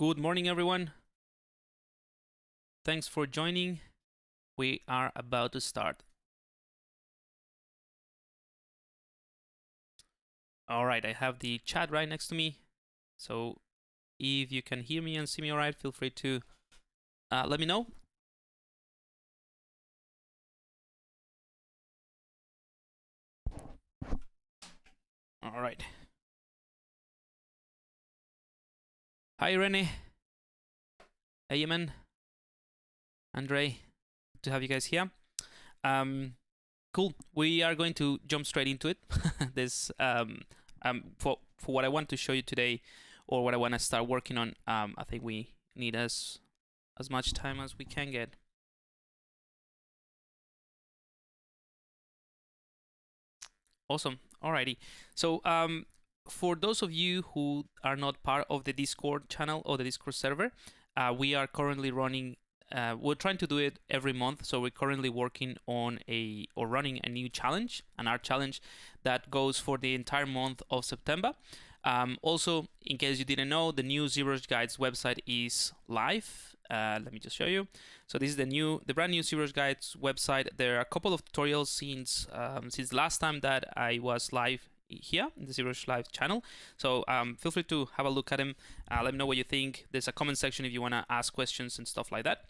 Good morning, everyone. Thanks for joining. We are about to start. All right, I have the chat right next to me. So if you can hear me and see me all right, feel free to let me know. All right. Hi, Rene. Hey, Yemen. Andre, good to have you guys here. Cool. We are going to jump straight into it. This for what I want to show you today, or what I want to start working on. I think we need as much time as we can get. Awesome. Alrighty. So for those of you who are not part of the Discord channel or the Discord server, we are currently running. We're trying to do it every month, so we're currently working on running a new challenge, an art challenge that goes for the entire month of September. Also, in case you didn't know, the new ZBrush Guides website is live. Let me just show you. So this is the brand new ZBrush Guides website. There are a couple of tutorials since last time that I was live here in the ZBrush Live channel. So feel free to have a look at them. Let me know what you think. There's a comment section if you want to ask questions and stuff like that.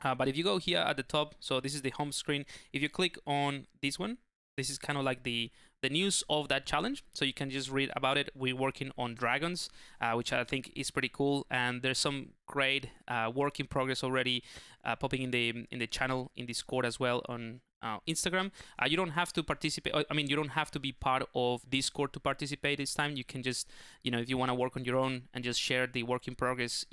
But if you go here at the top, so this is the home screen. If you click on this one, this is kind of like the news of that challenge, so you can just read about it. We're working on dragons, which I think is pretty cool, and there's some great work in progress already popping in the channel in Discord as well on Instagram. You don't have to participate. I mean, you don't have to be part of Discord to participate this time. You can just, if you want to work on your own and just share the work in progress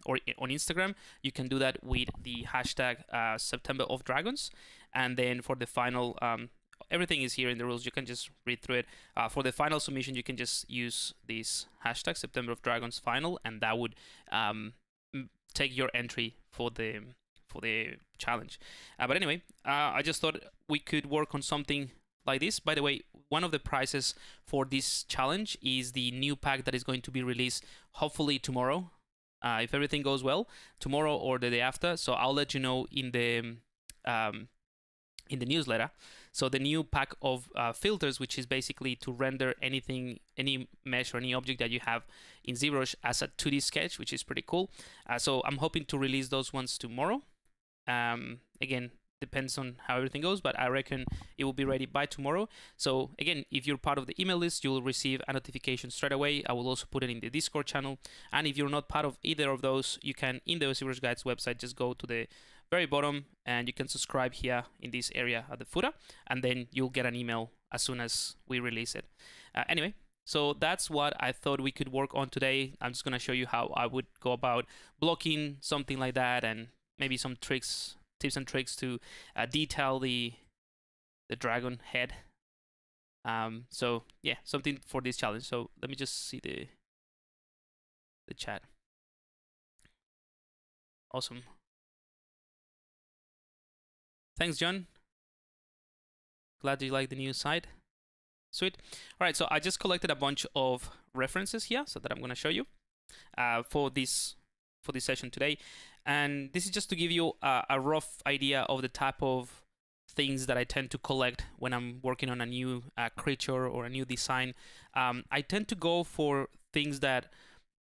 or on Instagram, you can do that with the hashtag September of Dragons. And then for the final, everything is here in the rules. You can just read through it. For the final submission, you can just use this hashtag September of Dragons final, and that would take your entry for the challenge. But anyway, I just thought we could work on something like this. By the way, one of the prizes for this challenge is the new pack that is going to be released hopefully tomorrow, if everything goes well, tomorrow or the day after. So I'll let you know in the newsletter. So the new pack of filters, which is basically to render anything, any mesh or any object that you have in ZBrush as a 2D sketch, which is pretty cool. So I'm hoping to release those ones tomorrow. Again, depends on how everything goes, but I reckon it will be ready by tomorrow. So again, if you're part of the email list, you will receive a notification straight away. I will also put it in the Discord channel. And if you're not part of either of those, you can, in the ZBrush Guides website, just go to the very bottom and you can subscribe here in this area at the footer, and then you'll get an email as soon as we release it. Anyway, so that's what I thought we could work on today. I'm just going to show you how I would go about blocking something like that, and maybe some tips and tricks to detail the dragon head. So yeah, something for this challenge. So let me just see the chat. Awesome. Thanks, John. Glad you like the new site. Sweet. All right, so I just collected a bunch of references here, so that I'm going to show you for this session today. And this is just to give you a rough idea of the type of things that I tend to collect when I'm working on a new creature or a new design. I tend to go for things that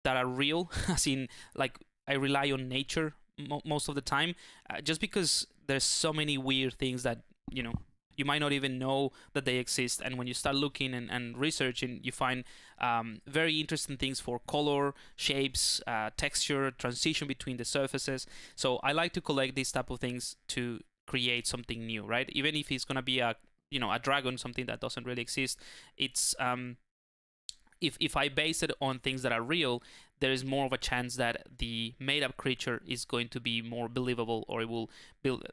are real, as in, like, I rely on nature most of the time, just because there's so many weird things that you might not even know that they exist, and when you start looking and researching, you find very interesting things for color, shapes, texture, transition between the surfaces. So I like to collect these type of things to create something new, right? Even if it's gonna be a dragon, something that doesn't really exist, it's if I base it on things that are real, there is more of a chance that the made-up creature is going to be more believable, or it will build,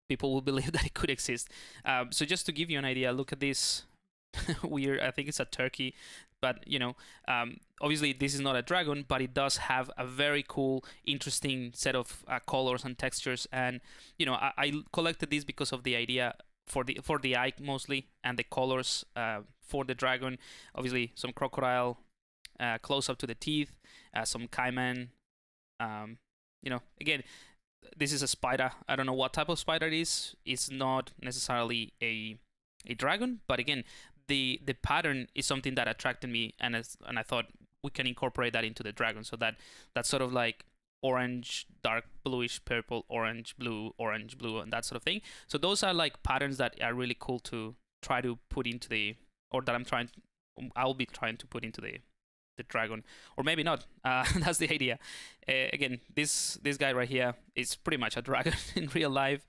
people will believe that it could exist. So just to give you an idea, look at this weird, I think it's a turkey, but obviously this is not a dragon, but it does have a very cool, interesting set of colors and textures. And I collected this because of the idea for the eye mostly, and the colors for the dragon. Obviously some crocodile close up to the teeth, some cayman. You know, again, this is a spider. I don't know what type of spider it is. It's not necessarily a dragon, but again, the pattern is something that attracted me, and I thought we can incorporate that into the dragon. So that's sort of like orange, dark bluish purple, orange, blue, and that sort of thing. So those are like patterns that are really cool to try to put into the, or that I'll be trying to put into the dragon, or maybe not. That's the idea. Again, this guy right here is pretty much a dragon in real life.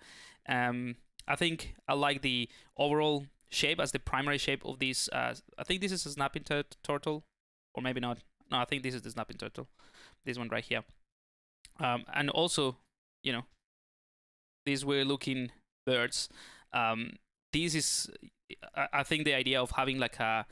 I think I like the overall shape as the primary shape of this. I think this is a snapping turtle, or maybe not. No, I think this is the snapping turtle. This one right here. And also, you know, these weird looking birds. This is, I think, the idea of having like a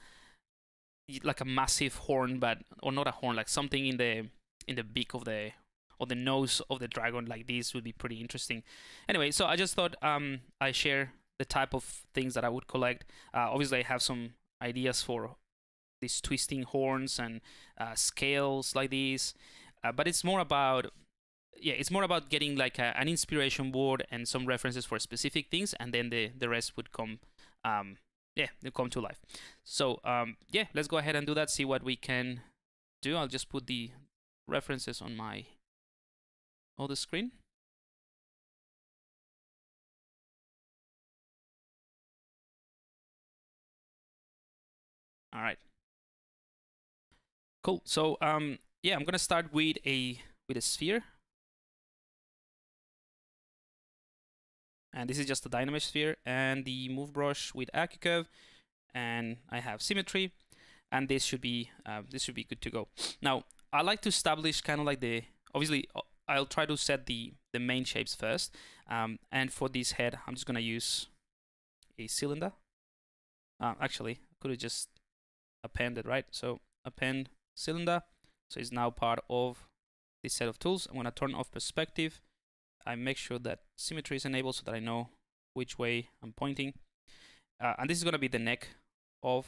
massive horn, but, or not a horn, like something in the beak of the, or the nose of the dragon, like this would be pretty interesting. Anyway, so I just thought I share the type of things that I would collect. Obviously, I have some ideas for these twisting horns and scales like these, but it's more about, yeah, it's more about getting like an inspiration board and some references for specific things, and then the rest would come, yeah, they'll come to life. So yeah, let's go ahead and do that, see what we can do. I'll just put the references on my other screen. All right, cool. So yeah, I'm gonna start with a sphere, and this is just a dynamic sphere, and the move brush with AccuCurve, and I have symmetry, and this should be good to go. Now I like to establish kind of like the, obviously I'll try to set the main shapes first, and for this head I'm just gonna use a cylinder. Actually, I could have just appended, right? So append cylinder, so it's now part of this set of tools. I'm gonna turn off perspective. I make sure that symmetry is enabled so that I know which way I'm pointing. And this is gonna be the neck of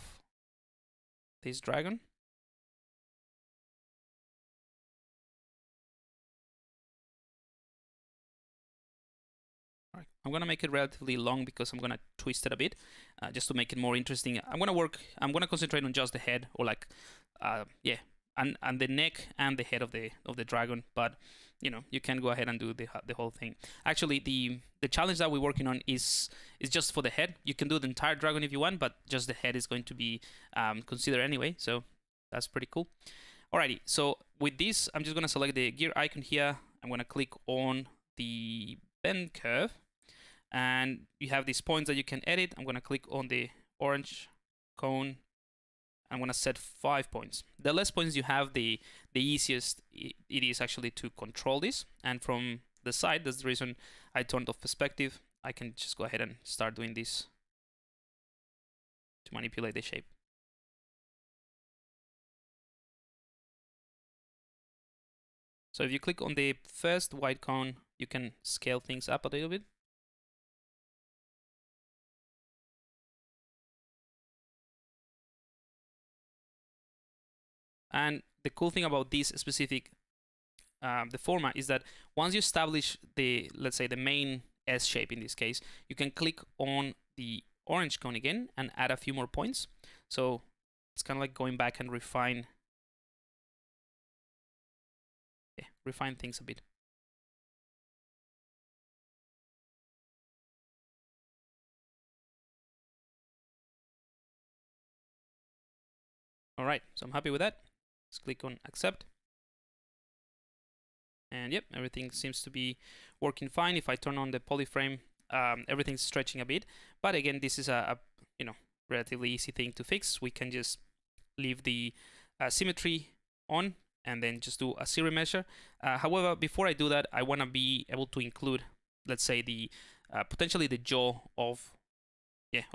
this dragon. All right. I'm gonna make it relatively long because I'm gonna twist it a bit, just to make it more interesting. I'm gonna concentrate on just the head, or like, yeah, and the neck and the head of the dragon. But you know, you can go ahead and do the whole thing. Actually, the challenge that we're working on is just for the head. You can do the entire dragon if you want, but just the head is going to be considered anyway. So that's pretty cool. Alrighty, so with this, I'm just gonna select the gear icon here. I'm gonna click on the bend curve, and you have these points that you can edit. I'm gonna click on the orange cone. I'm gonna set 5 points. The less points you have, the easiest it is actually to control this. And from the side, that's the reason I turned off perspective. I can just go ahead and start doing this to manipulate the shape. So if you click on the first white cone, you can scale things up a little bit. And the cool thing about this specific the format is that once you establish the, let's say, the main S shape in this case, you can click on the orange cone again and add a few more points. So it's kind of like going back and refine things a bit. All right, so I'm happy with that. Let's click on accept. And yep, everything seems to be working fine. If I turn on the polyframe, everything's stretching a bit. But again, this is a you know, relatively easy thing to fix. We can just leave the symmetry on and then just do a zero measure. However, before I do that, I want to be able to include, let's say, the potentially the jaw of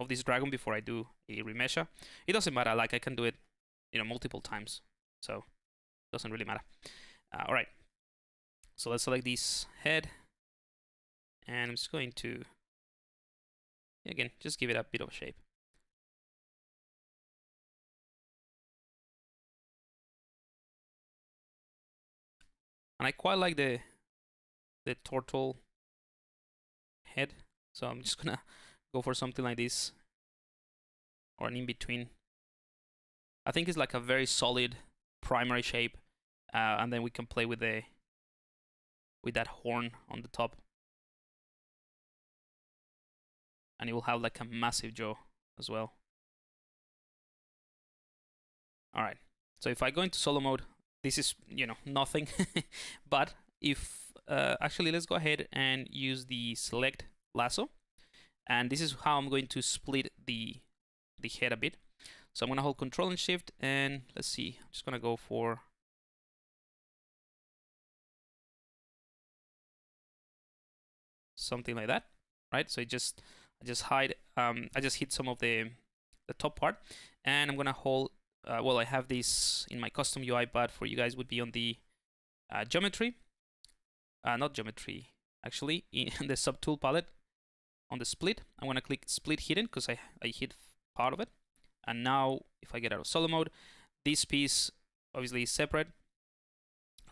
this dragon before I do a remeasure. It doesn't matter, like I can do it, you know, multiple times, so it doesn't really matter. All right, so let's select this head, and I'm just going to, again, just give it a bit of shape. And I quite like the turtle head, so I'm just gonna go for something like this, or an in-between. I think it's like a very solid primary shape, and then we can play with that horn on the top, and it will have like a massive jaw as well. All right, so if I go into solo mode, this is, you know, nothing. But if actually, let's go ahead and use the select lasso, and this is how I'm going to split the head a bit. So I'm gonna hold Control and Shift, and let's see, I'm just gonna go for something like that, right? So I just hide, I just hit some of the top part, and I'm gonna hold. Well, I have this in my custom UI, but for you guys would be on the geometry, not geometry, actually, in the subtool palette on the split. I'm gonna click split hidden because I hid part of it. And now if I get out of solo mode, this piece obviously is separate.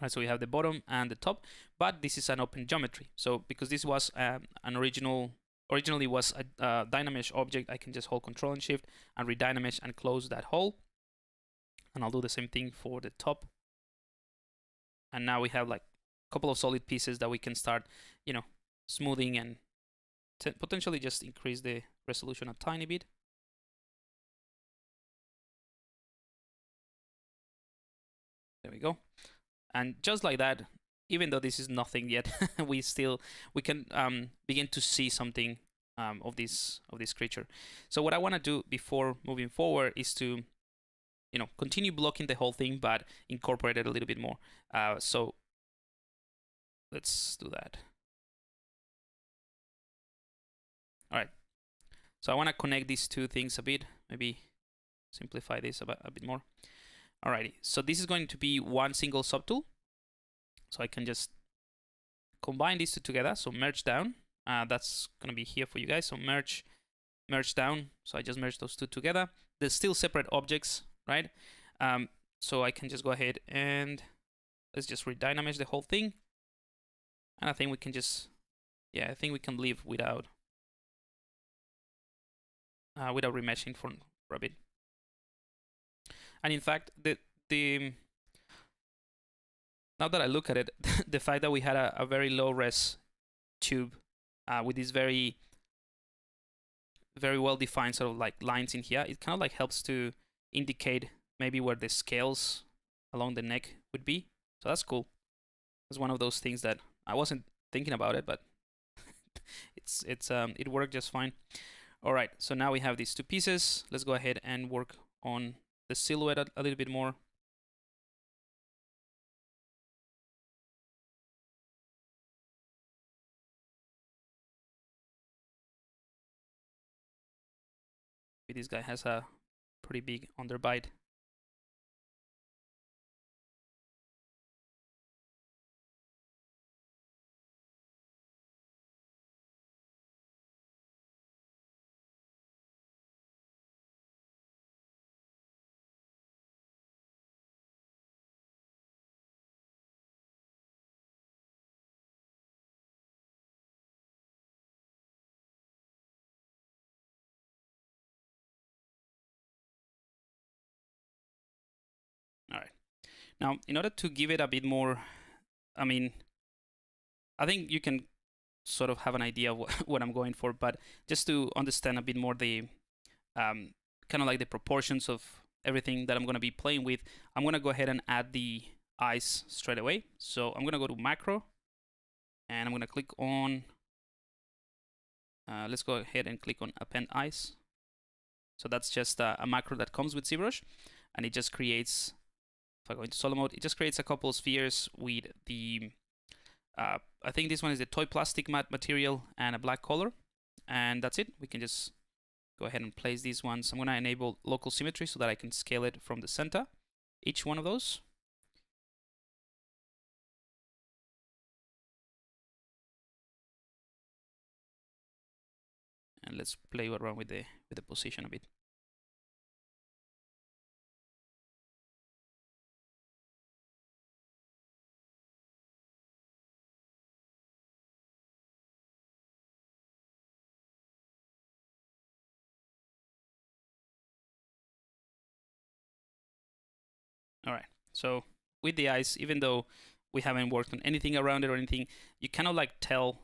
Right, so we have the bottom and the top, but this is an open geometry. So because this was originally was a Dynamesh object, I can just hold Control and Shift and redynamesh and close that hole. And I'll do the same thing for the top. And now we have like a couple of solid pieces that we can start, you know, smoothing and potentially just increase the resolution a tiny bit. There we go. And just like that, even though this is nothing yet, we can begin to see something of this creature. So what I want to do before moving forward is to, you know, continue blocking the whole thing, but incorporate it a little bit more. So let's do that. All right. So I want to connect these two things a bit. Maybe simplify this a bit more. Alrighty. So this is going to be one single subtool. So I can just combine these two together. So merge down. That's going to be here for you guys. So merge down. So I just merge those two together. They're still separate objects, right? So I can just go ahead and let's just redynamesh the whole thing. And I think we can just, yeah, I think we can live without remeshing for a bit. And in fact, now that I look at it, the fact that we had a very low res tube with these very well defined sort of like lines in here, it kind of like helps to indicate maybe where the scales along the neck would be. So that's cool. It's one of those things that I wasn't thinking about it, but it worked just fine. All right, so now we have these two pieces. Let's go ahead and work on the silhouette a little bit more. This guy has a pretty big underbite. All right. Now, in order to give it a bit more, I mean, I think you can sort of have an idea of what I'm going for, but just to understand a bit more the kind of like the proportions of everything that I'm going to be playing with, I'm going to go ahead and add the eyes straight away. So I'm going to go to macro, and I'm going to click on, let's go ahead and click on append eyes. So that's just a macro that comes with ZBrush, and it just creates, if I go into solo mode, it just creates a couple of spheres with the, I think this one is the toy plastic matte material and a black color, and that's it. We can just go ahead and place these ones. I'm going to enable local symmetry so that I can scale it from the center, each one of those. And let's play around with the position a bit. All right. So with the eyes, even though we haven't worked on anything around it or anything, you kind of like tell.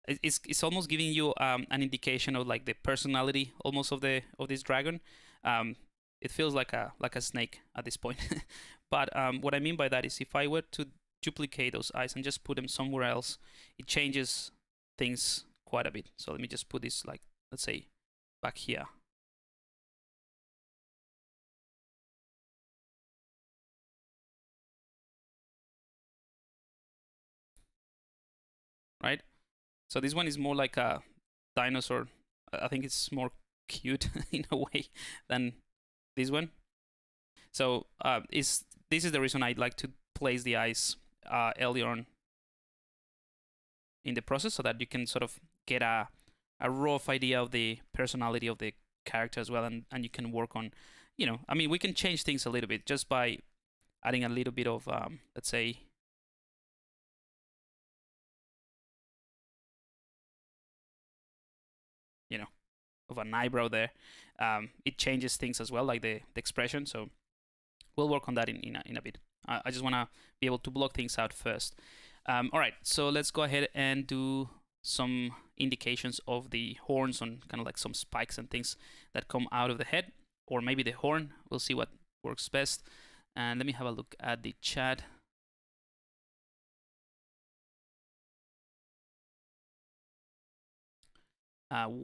It's almost giving you an indication of like the personality almost of this dragon. It feels like a snake at this point. But what I mean by that is if I were to duplicate those eyes and just put them somewhere else, it changes things quite a bit. So let me just put this like, let's say, back here. Right? So this one is more like a dinosaur. I think it's more cute in a way than this one. So this is the reason I'd like to place the eyes earlier on in the process, so that you can sort of get a rough idea of the personality of the character as well, and you can work on, I mean, we can change things a little bit just by adding a little bit of, let's say, of an eyebrow there. It changes things as well, like the expression. So we'll work on that in a bit. I just want to be able to block things out first. All right, so let's go ahead and do some indications of the horns on kind of like some spikes and things that come out of the head, or maybe the horn. We'll see what works best. And let me have a look at the chat.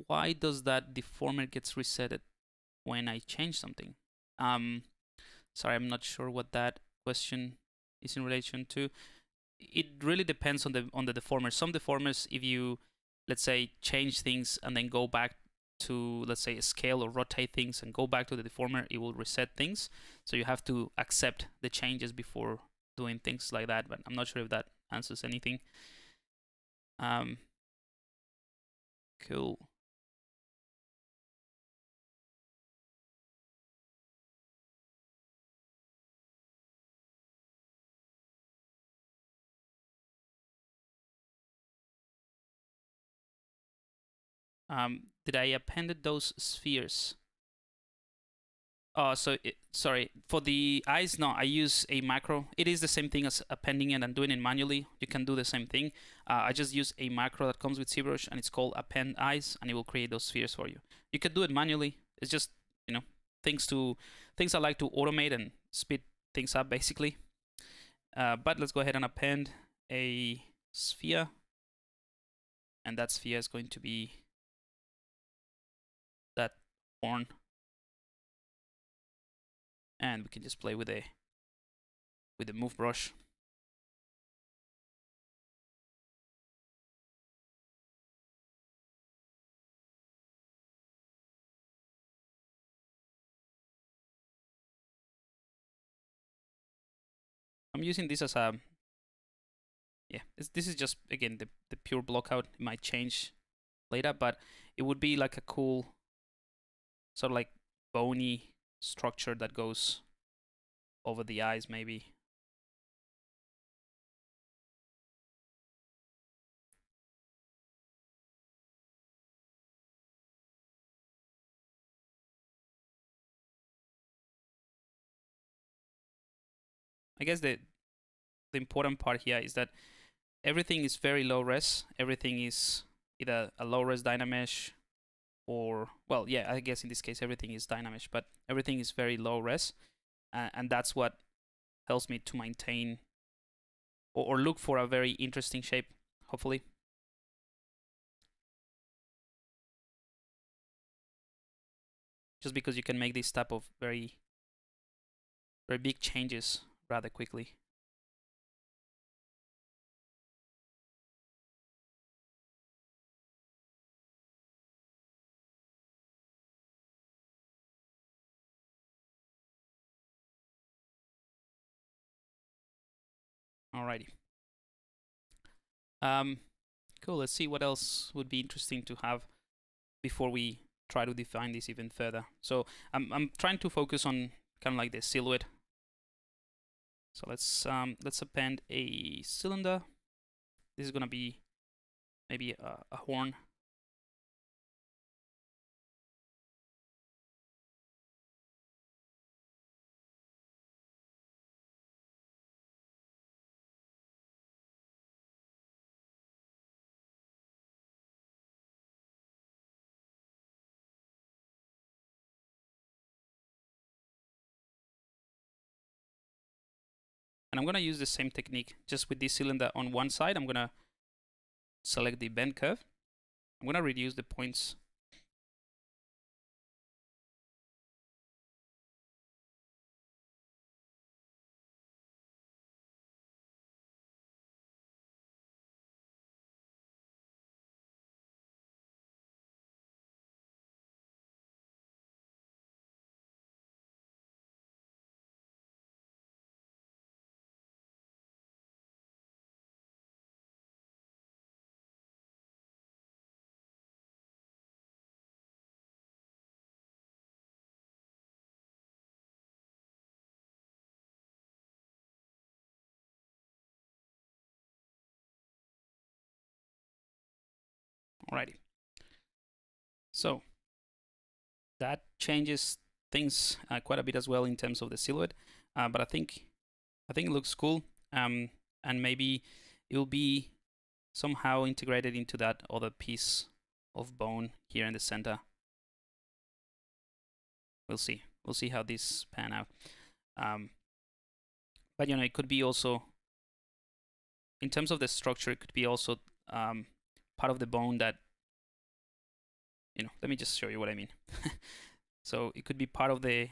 Why does that deformer gets resetted when I change something? Sorry, I'm not sure what that question is in relation to. It really depends on the deformer. Some deformers, if you, let's say, change things and then go back to, let's say, scale or rotate things and go back to the deformer, it will reset things. So you have to accept the changes before doing things like that. But I'm not sure if that answers anything. Cool. Did I append those spheres? Sorry, for the eyes, no, I use a macro. It is the same thing as appending it and doing it manually. You can do the same thing. I just use a macro that comes with ZBrush, and it's called append eyes, and it will create those spheres for you. You can do it manually. It's just, things I like to automate and speed things up, basically. But let's go ahead and append a sphere, and that sphere is going to be that horn. And we can just play with the move brush. I'm using this as a, this is just, again, the pure blockout. It might change later, but it would be like a cool sort of like bony structure that goes over the eyes, maybe. I guess the important part here is that everything is very low res. Everything is either a low res Dynamesh or, well, yeah, I guess in this case everything is Dynamesh, but everything is very low res, and that's what helps me to maintain or look for a very interesting shape, hopefully. Just because you can make this type of very big changes rather quickly. Alrighty. Cool. Let's see what else would be interesting to have before we try to define this even further. So I'm trying to focus on kind of like the silhouette. So let's append a cylinder. This is gonna be maybe a horn. And I'm gonna use the same technique just with this cylinder on one side. I'm gonna select the bend curve. I'm gonna reduce the points. Alrighty. So that changes things quite a bit as well in terms of the silhouette, but I think it looks cool, and maybe it will be somehow integrated into that other piece of bone here in the center. We'll see. We'll see how this pan out. But you know, it could be also, in terms of the structure, it could be also part of the bone that, you know, let me just show you what I mean. So it could be part of the,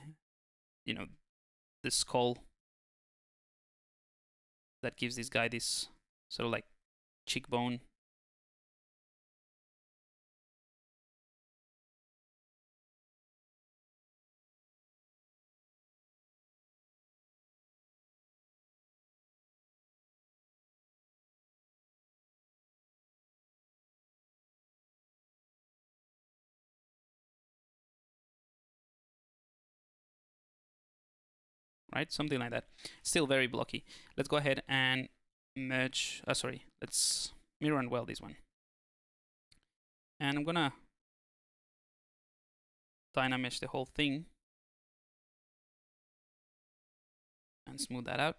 you know, the skull that gives this guy this sort of like cheekbone. Right, something like that. Still very blocky. Let's go ahead and merge. Sorry, let's mirror and weld this one. And I'm gonna dynamesh the whole thing and smooth that out.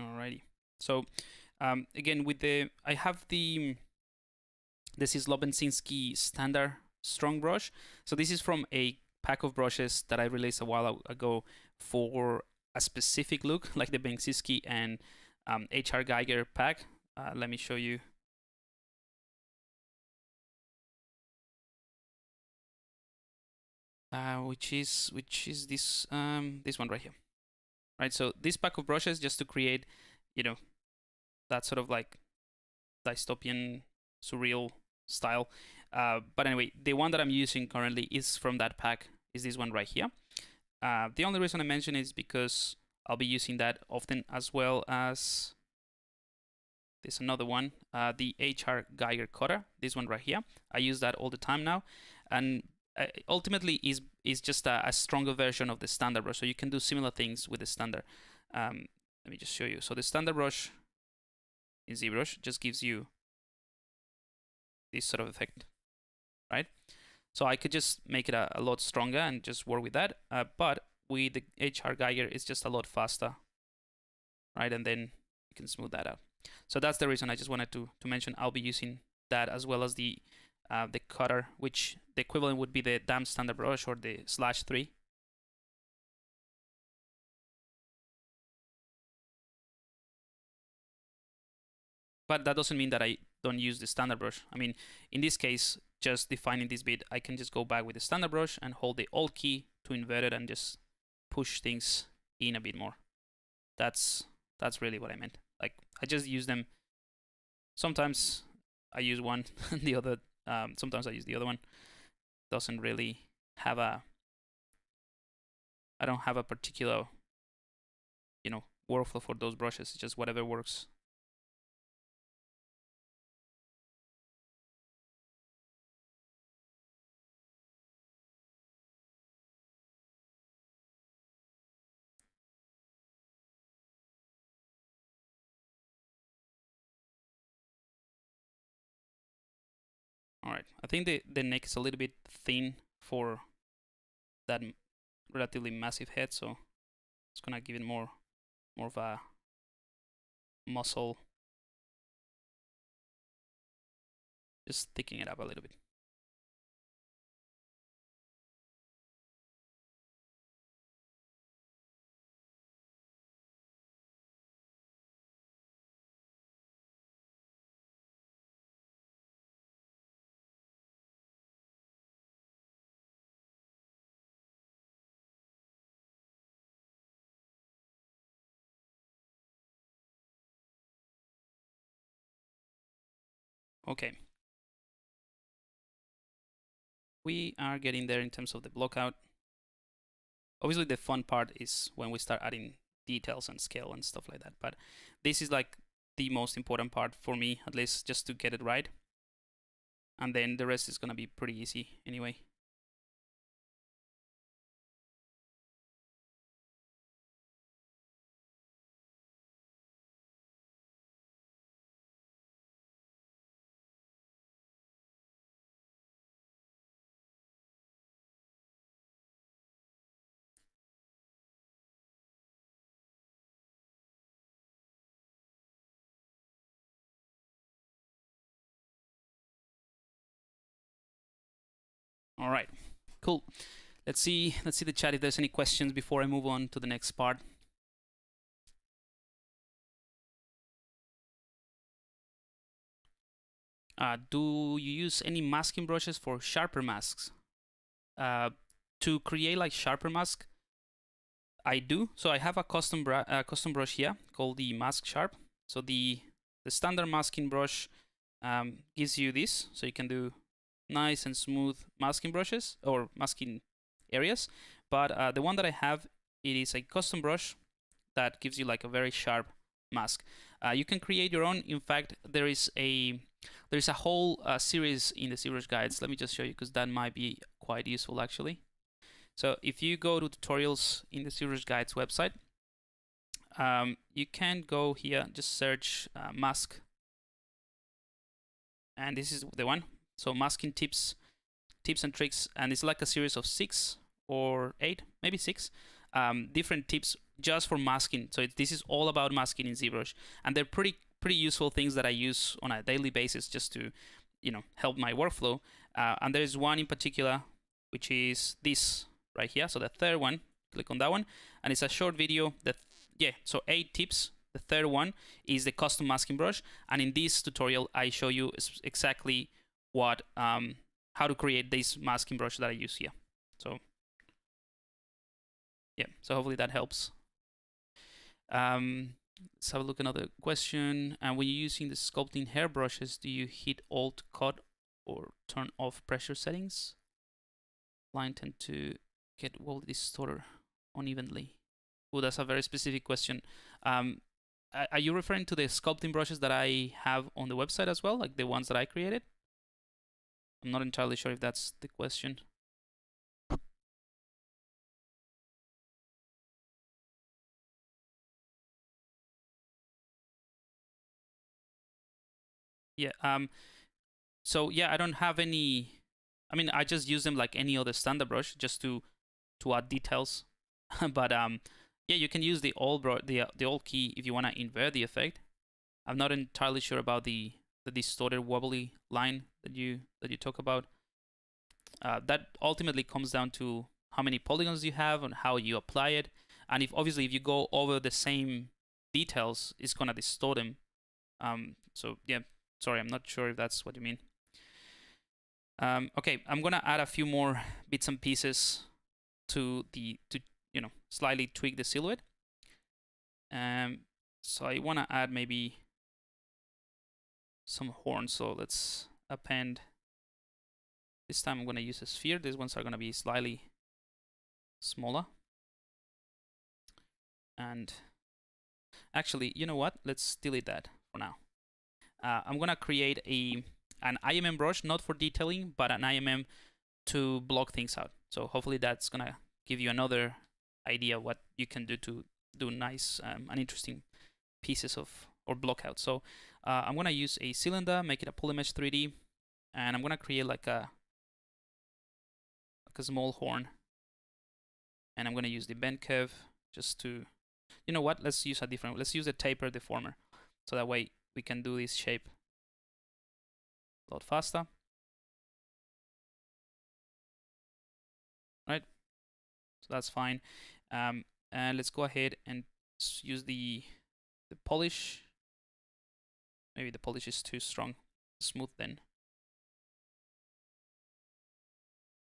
Alrighty. So again, with the I have the this is Lobensinski standard strong brush. So this is from a pack of brushes that I released a while ago for a specific look, like the Benksiski and HR Geiger pack. Let me show you. Which is this this one right here, right? So this pack of brushes just to create, you know, that sort of like dystopian surreal style. But anyway, the one that I'm using currently is from that pack, is this one right here. The only reason I mention is because I'll be using that often, as well as there's another one, the HR Geiger Cotter, this one right here. I use that all the time now, and ultimately is just a stronger version of the standard brush. So you can do similar things with the standard. Let me just show you. So the standard brush in ZBrush just gives you this sort of effect, right? So I could just make it a lot stronger and just work with that. But with the HR Geiger, it's just a lot faster, right? And then you can smooth that out. So that's the reason I just wanted to mention I'll be using that, as well as the cutter, which the equivalent would be the damp standard brush or the /3. But that doesn't mean that I don't use the standard brush. I mean, in this case, just defining this bit, I can just go back with the standard brush and hold the Alt key to invert it and just push things in a bit more. That's really what I meant. Like, I just use them. Sometimes I use one and the other. Sometimes I use the other one. Doesn't really have a. I don't have a particular, you know, workflow for those brushes. It's just whatever works. All right, I think the neck is a little bit thin for that relatively massive head, so it's gonna give it more of a muscle just thickening it up a little bit. Okay. We are getting there in terms of the blockout. Obviously, the fun part is when we start adding details and scale and stuff like that. But this is like the most important part for me, at least, just to get it right. And then the rest is going to be pretty easy anyway. All right, cool. Let's see the chat if there's any questions before I move on to the next part. Do you use any masking brushes for sharper masks? To create like sharper mask, I do. So I have a custom brush here called the Mask Sharp. So the standard masking brush gives you this, so you can do nice and smooth masking brushes or masking areas. But the one that I have, it is a custom brush that gives you like a very sharp mask. You can create your own. In fact, there is a whole series in the ZBrush guides. Let me just show you, because that might be quite useful actually. So if you go to tutorials in the ZBrush guides website, you can go here, just search mask, and this is the one. So masking tips and tricks, and it's like a series of 6 or 8, maybe 6 different tips just for masking. So this is all about masking in ZBrush, and they're pretty useful things that I use on a daily basis just to, help my workflow. And there's one in particular, which is this right here. So the third one, click on that one, and it's a short video that, so 8 tips. The third one is the custom masking brush, and in this tutorial I show you exactly what how to create this masking brush that I use here. So yeah, so hopefully that helps. Let's have a look at another question. And when you're using the sculpting hair brushes, do you hit Alt cut or turn off pressure settings? Line tend to get well distorted unevenly. Oh, that's a very specific question. Are you referring to the sculpting brushes that I have on the website as well, like the ones that I created? I'm not entirely sure if that's the question. Yeah. So yeah, I don't have any. I mean, I just use them like any other standard brush, just to add details. But yeah, you can use the Alt key if you want to invert the effect. I'm not entirely sure about the distorted wobbly line that you talk about. That ultimately comes down to how many polygons you have and how you apply it. And if you go over the same details, it's gonna distort them. So yeah, sorry, I'm not sure if that's what you mean. Okay, I'm gonna add a few more bits and pieces to slightly tweak the silhouette. So I wanna add maybe some horns. So let's append. This time I'm gonna use a sphere. These ones are gonna be slightly smaller. And actually, you know what? Let's delete that for now. I'm gonna create an Imm brush, not for detailing, but an Imm to block things out. So hopefully that's gonna give you another idea what you can do to do nice and interesting pieces of or block out. So I'm gonna use a cylinder, make it a polymesh 3D, and I'm gonna create like a small horn, and I'm gonna use the bend curve just to, you know what? Let's use a taper deformer, so that way we can do this shape a lot faster. Right, so that's fine. And let's go ahead and use the polish. Maybe the polish is too strong. Smooth then.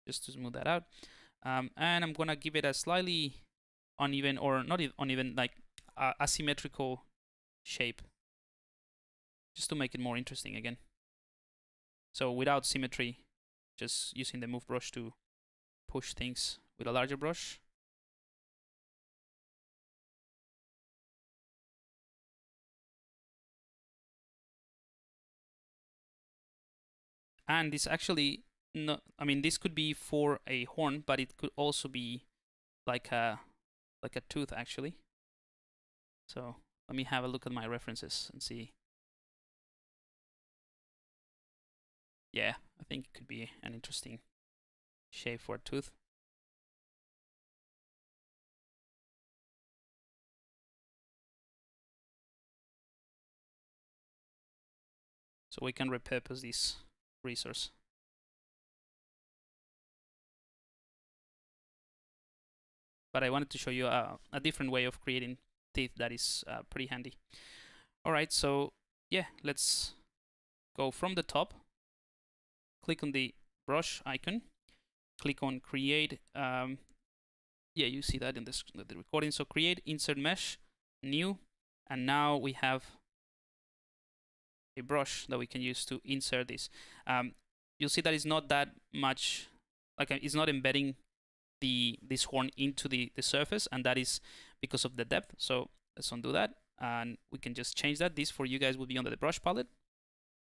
Just to smooth that out. And I'm gonna give it a slightly uneven, or not uneven, like asymmetrical shape, just to make it more interesting again. So without symmetry, just using the move brush to push things with a larger brush. And this actually, no, I mean, this could be for a horn, but it could also be like a tooth actually. So let me have a look at my references and see. Yeah, I think it could be an interesting shape for a tooth. So we can repurpose this resource. But I wanted to show you a different way of creating teeth that is pretty handy. All right, so yeah, let's go from the top. Click on the brush icon. Click on create. Yeah, you see that in the recording. So create, insert mesh, new, and now we have a brush that we can use to insert this. You'll see that it's not that much, like it's not embedding this horn into the surface, and that is because of the depth. So let's undo that, and we can just change that. This for you guys will be under the brush palette,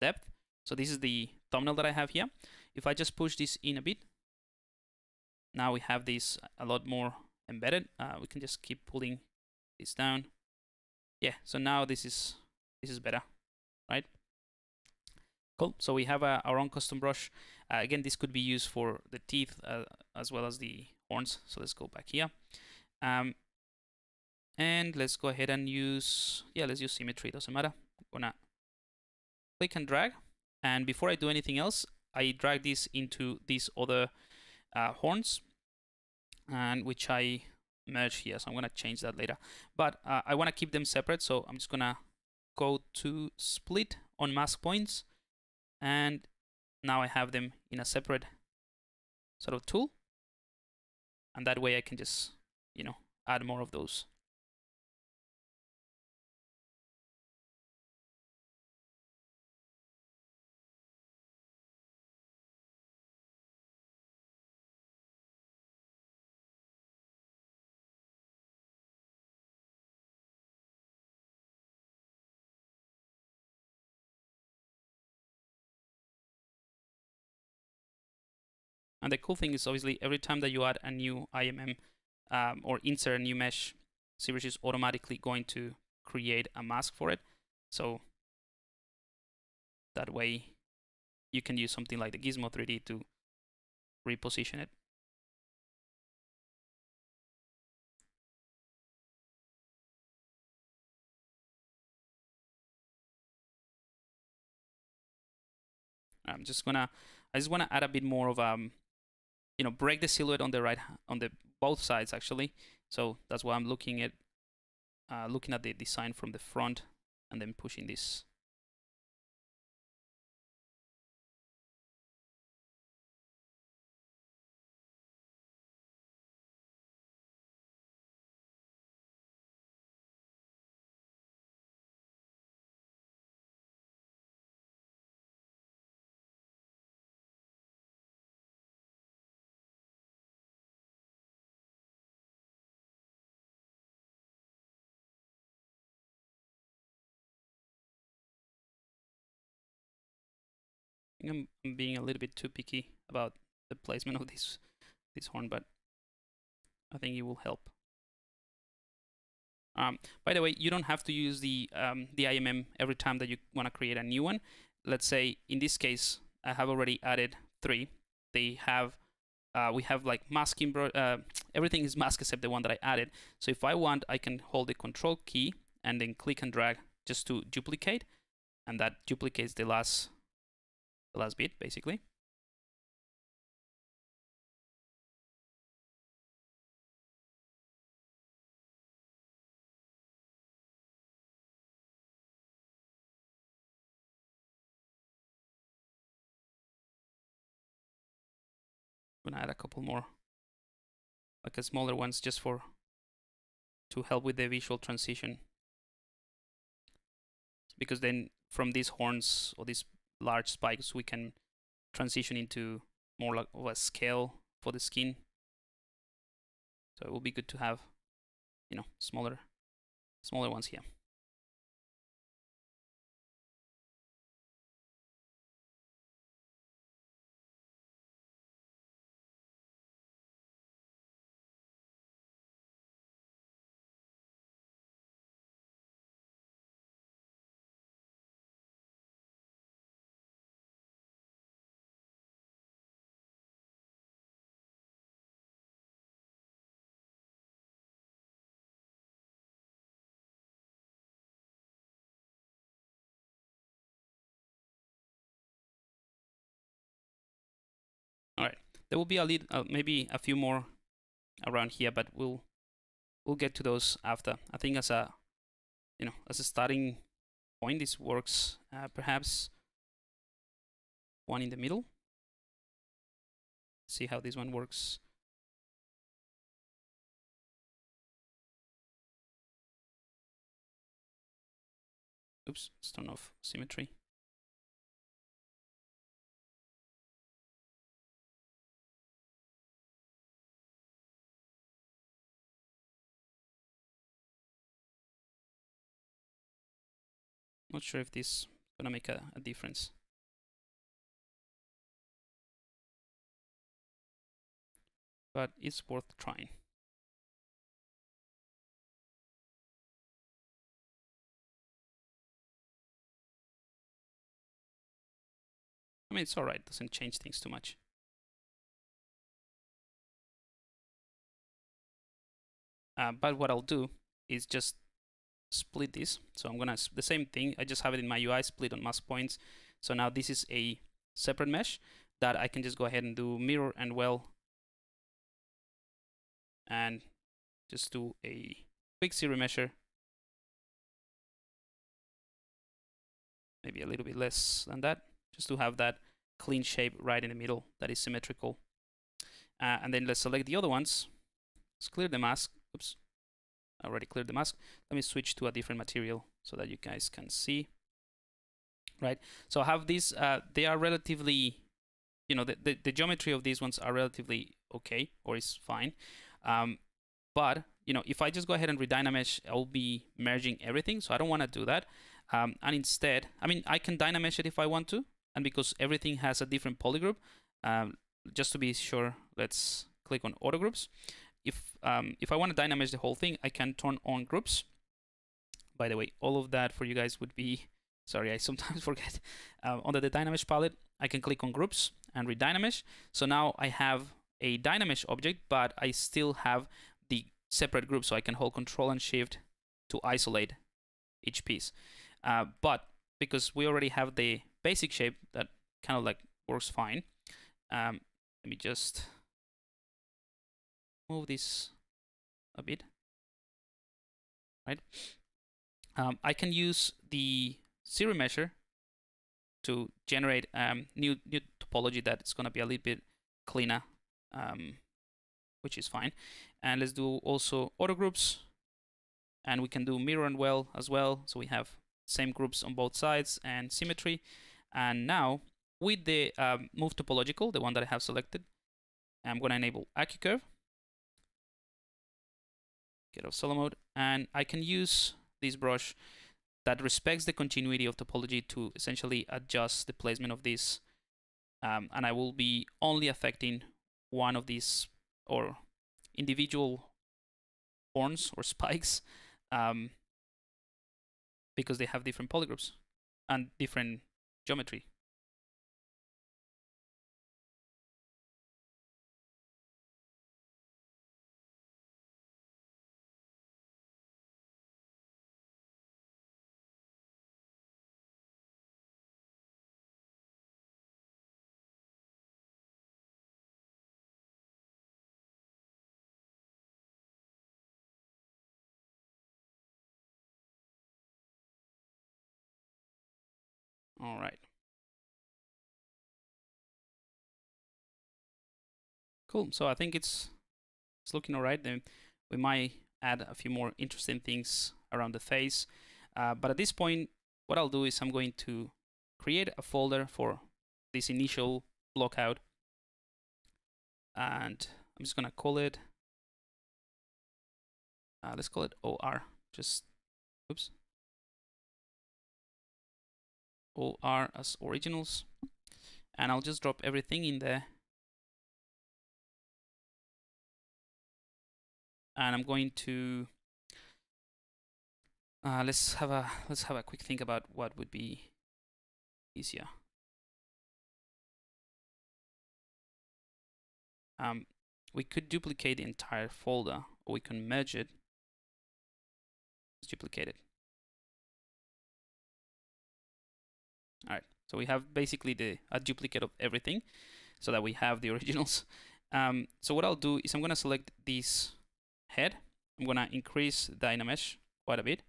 depth. So this is the thumbnail that I have here. If I just push this in a bit, now we have this a lot more embedded. We can just keep pulling this down. Yeah, so now this is better, right? Cool. So we have our own custom brush. Again, this could be used for the teeth as well as the horns. So let's go back here. And let's go ahead and use, let's use symmetry. Doesn't matter. I'm gonna click and drag. And before I do anything else, I drag this into these other horns, and which I merge here. So I'm gonna change that later. But I wanna keep them separate. So I'm just gonna go to split on mask points. And now I have them in a separate sort of tool. And that way I can just, add more of those. And the cool thing is obviously every time that you add a new IMM or insert a new mesh, ZBrush is automatically going to create a mask for it. So that way you can use something like the Gizmo 3D to reposition it. I just want to add a bit more of break the silhouette on the both sides actually. So that's why I'm looking at the design from the front and then pushing this. I'm being a little bit too picky about the placement of this horn, but I think it will help. By the way, you don't have to use the IMM every time that you want to create a new one. Let's say in this case, I have already added 3. They have we have like masking, everything is masked except the one that I added. So if I want, I can hold the Control key and then click and drag just to duplicate, and that duplicates the last the last bit, basically. I'm gonna add a couple more, like a smaller ones, just to help with the visual transition. Because then from these horns or these large spikes, we can transition into more like of a scale for the skin. So it will be good to have, you know, smaller ones here. All right, there will be a lead, maybe a few more around here, but we'll get to those after. I think as a, you know, as a starting point, this works. Perhaps one in the middle. See how this one works. Oops, let's turn off symmetry. Not sure if this is gonna make a difference. But it's worth trying. I mean, it's alright, doesn't change things too much. But what I'll do is just split this. So I'm gonna, the same thing, I just have it in my UI, split on mask points. So now this is a separate mesh that I can just go ahead and do mirror and well. And just do a quick zero measure. Maybe a little bit less than that, just to have that clean shape right in the middle that is symmetrical. And then let's select the other ones. Let's clear the mask. Oops, I already cleared the mask. Let me switch to a different material so that you guys can see. Right, so I have these, they are relatively, you know, the geometry of these ones are relatively okay, or is fine. But, you know, if I just go ahead and redynamesh, I'll be merging everything. So I don't want to do that. And instead, I mean, I can dynamesh it if I want to. And because everything has a different polygroup, just to be sure, let's click on auto groups. If I want to dynamesh the whole thing, I can turn on groups. By the way, all of that for you guys would be, sorry, I sometimes forget. Under the dynamesh palette, I can click on groups and redynamesh. So now I have a dynamesh object, but I still have the separate group. So I can hold Control and Shift to isolate each piece. But because we already have the basic shape that kind of like works fine, let me just move this a bit, right? I can use the zero measure to generate new topology that's going to be a little bit cleaner, which is fine. And let's do also auto groups, and we can do mirror and well as well. So we have same groups on both sides and symmetry. And now with the move topological, the one that I have selected, I'm going to enable AccuCurve, get off solo mode, and I can use this brush that respects the continuity of topology to essentially adjust the placement of this. And I will be only affecting one of these or individual horns or spikes because they have different polygroups and different geometry. All right. Cool. So I think it's looking all right. Then we might add a few more interesting things around the face. But at this point, what I'll do is I'm going to create a folder for this initial blockout. And I'm just going to call it, let's call it OR. Just, oops. OR as originals. And I'll just drop everything in there. And I'm going to let's have a quick think about what would be easier. We could duplicate the entire folder, or we can merge it. Let's duplicate it. All right, so we have basically a duplicate of everything, so that we have the originals. So what I'll do is I'm gonna select this head. I'm gonna increase the Dynamesh quite a bit.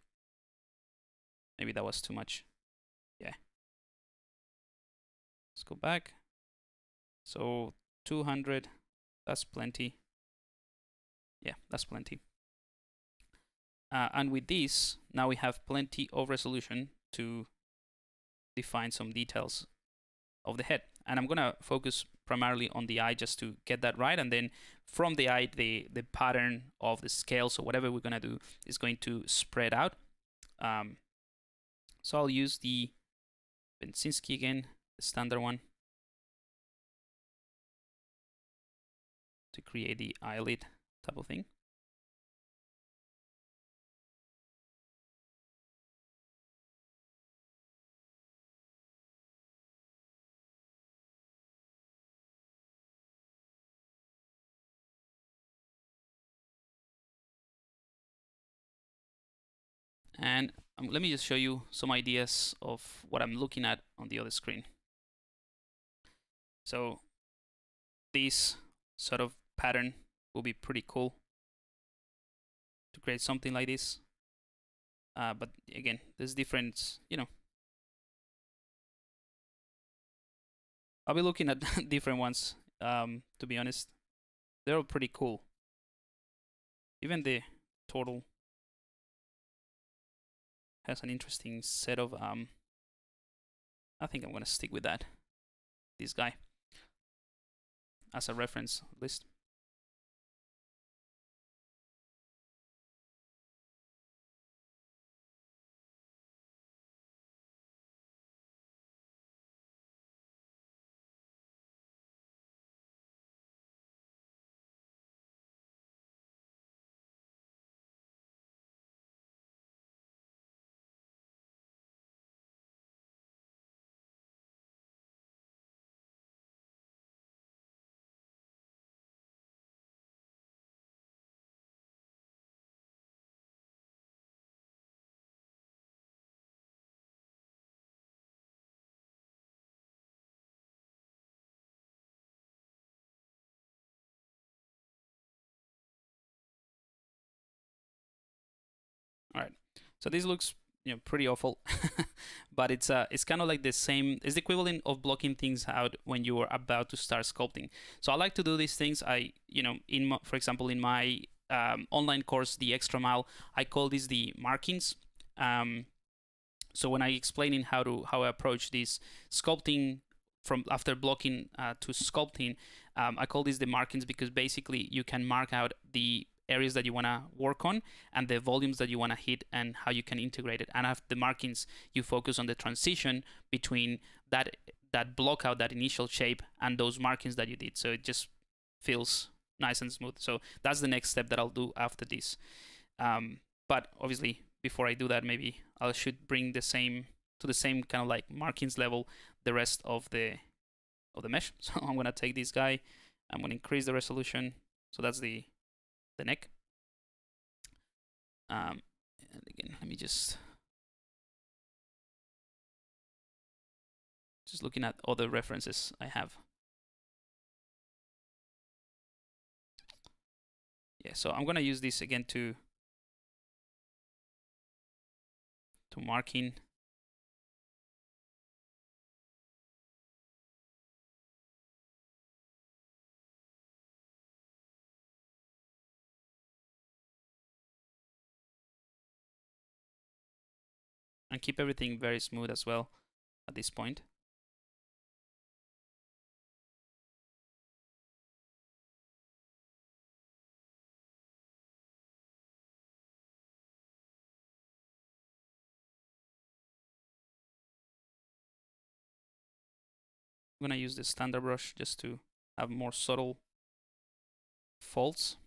Maybe that was too much. Yeah. Let's go back. So 200, that's plenty. Yeah, that's plenty. And with this, now we have plenty of resolution to define some details of the head. And I'm gonna focus primarily on the eye just to get that right. And then from the eye, the pattern of the scale, so whatever we're gonna do is going to spread out. So I'll use the Bensinski again, the standard one, to create the eyelid type of thing. And let me just show you some ideas of what I'm looking at on the other screen. So this sort of pattern will be pretty cool to create something like this. But again, there's different, you know, I'll be looking at different ones, to be honest. They're all pretty cool. Even the turtle has an interesting set of, I think I'm gonna stick with that, this guy, as a reference list. All right, so this looks, you know, pretty awful, but it's kind of like the same. It's the equivalent of blocking things out when you are about to start sculpting. So I like to do these things. You know, for example, in my online course, the Extra Mile, I call these the markings. So when I explaining how I approach this sculpting from after blocking to sculpting, I call these the markings because basically you can mark out the areas that you want to work on and the volumes that you want to hit and how you can integrate it. And after the markings, you focus on the transition between that block out, that initial shape, and those markings that you did. So it just feels nice and smooth. So that's the next step that I'll do after this. But obviously, before I do that, maybe I should bring the same kind of like markings level the rest of the mesh. So I'm gonna take this guy, I'm gonna increase the resolution. So that's the neck. And again, let me just looking at other references I have. Yeah, so I'm gonna use this again to marking. and keep everything very smooth as well at this point. I'm gonna use the standard brush just to have more subtle faults.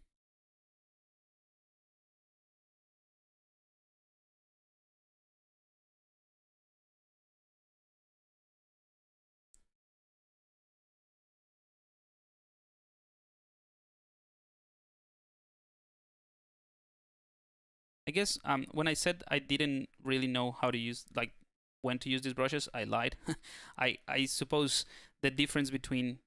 I guess when I said I didn't really know how to use, like, when to use these brushes, I lied. I suppose the difference between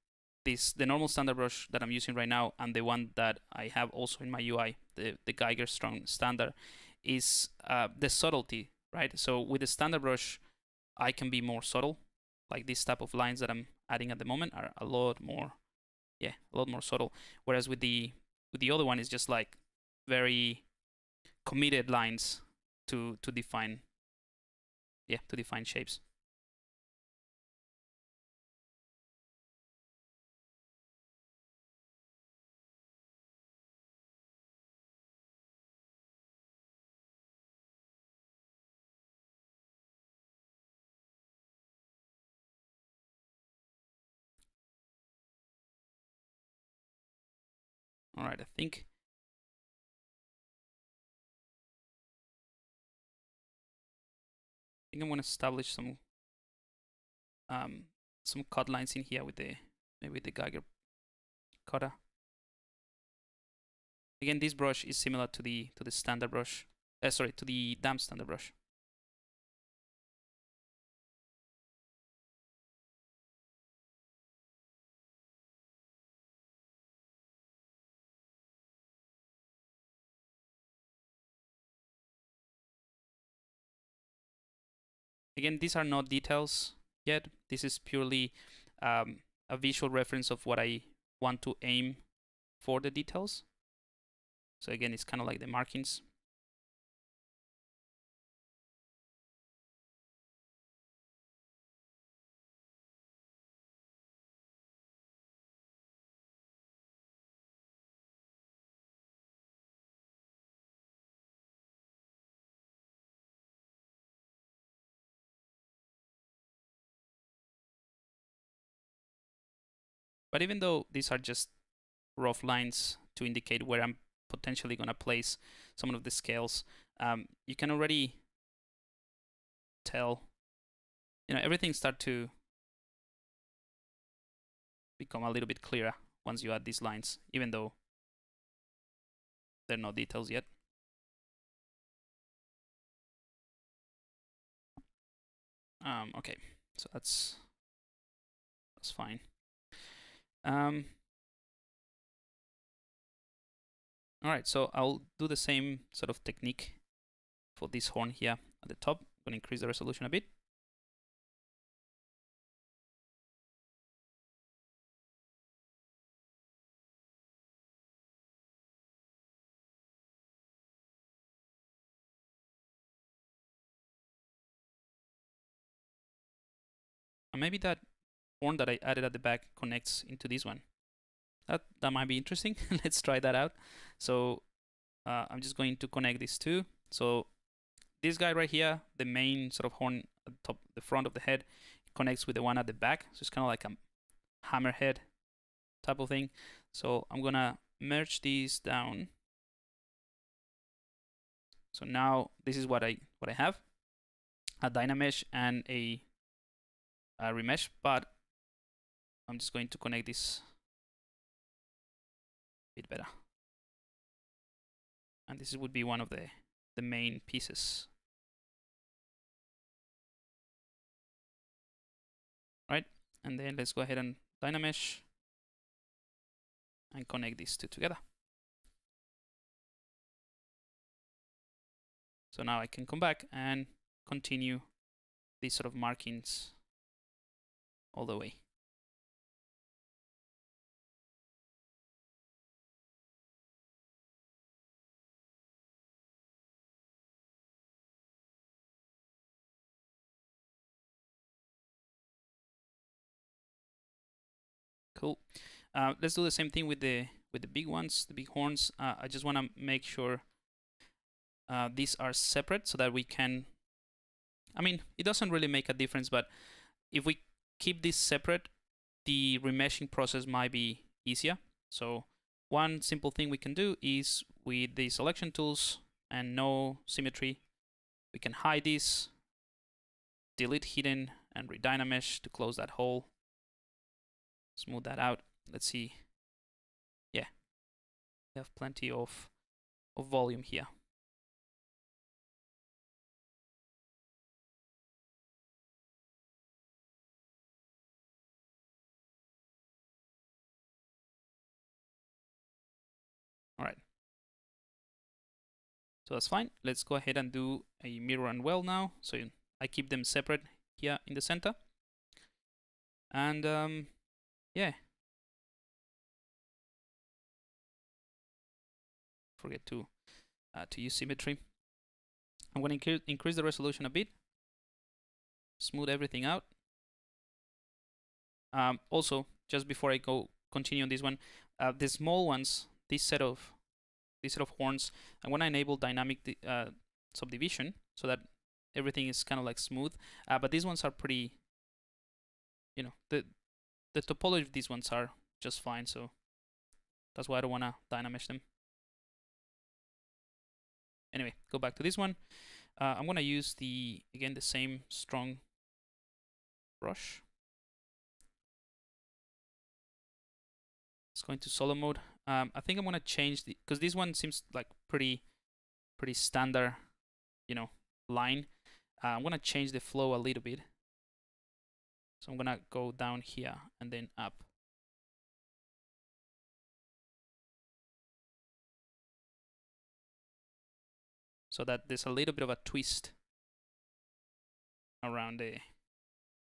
the normal standard brush that I'm using right now and the one that I have also in my UI, the Geiger Strong standard, is the subtlety, right? So with the standard brush, I can be more subtle. Like these type of lines that I'm adding at the moment are a lot more subtle. Whereas with the other one, it's just like very committed lines to define shapes. All right, I think I'm going to establish some cut lines in here with maybe the Geiger cutter. Again, this brush is similar to the standard brush. Sorry, to the damp standard brush. Again, these are not details yet. This is purely a visual reference of what I want to aim for the details. So again, it's kind of like the markings. But even though these are just rough lines to indicate where I'm potentially going to place some of the scales, you can already tell, everything start to become a little bit clearer once you add these lines, even though there are no details yet. Okay, so that's fine. All right, so I'll do the same sort of technique for this horn here at the top. I'm going to increase the resolution a bit. And maybe that horn that I added at the back connects into this one. That might be interesting. Let's try that out. So I'm just going to connect these two. So this guy right here, the main sort of horn at the top, the front of the head, connects with the one at the back. So it's kind of like a hammerhead type of thing. So I'm gonna merge these down. So now this is what I have: a Dynamesh and a remesh. But I'm just going to connect this a bit better. And this would be one of the main pieces. Right? And then let's go ahead and Dynamesh and connect these two together. So now I can come back and continue these sort of markings all the way. Cool. Let's do the same thing with the big ones, the big horns. I just want to make sure these are separate so that we can. I mean, it doesn't really make a difference, but if we keep this separate, the remeshing process might be easier. So one simple thing we can do is with the selection tools and no symmetry, we can hide this, delete hidden, and redynamesh to close that hole. Smooth that out. Let's see. Yeah, we have plenty of volume here. All right. So that's fine. Let's go ahead and do a mirror and well now. So I keep them separate here in the center. And yeah. Forget to use symmetry. I'm going to increase the resolution a bit. Smooth everything out. Also, just before I continue on this one, the small ones, this set of horns, I'm going to enable dynamic subdivision so that everything is kind of like smooth. But these ones are pretty, you know, the topology of these ones are just fine. So that's why I don't want to dynamesh them. Anyway, go back to this one. I'm going to use again the same strong brush. It's going to solo mode. I think I'm going to change because this one seems like pretty standard, you know, line. I'm going to change the flow a little bit. So I'm going to go down here and then up. So that there's a little bit of a twist around the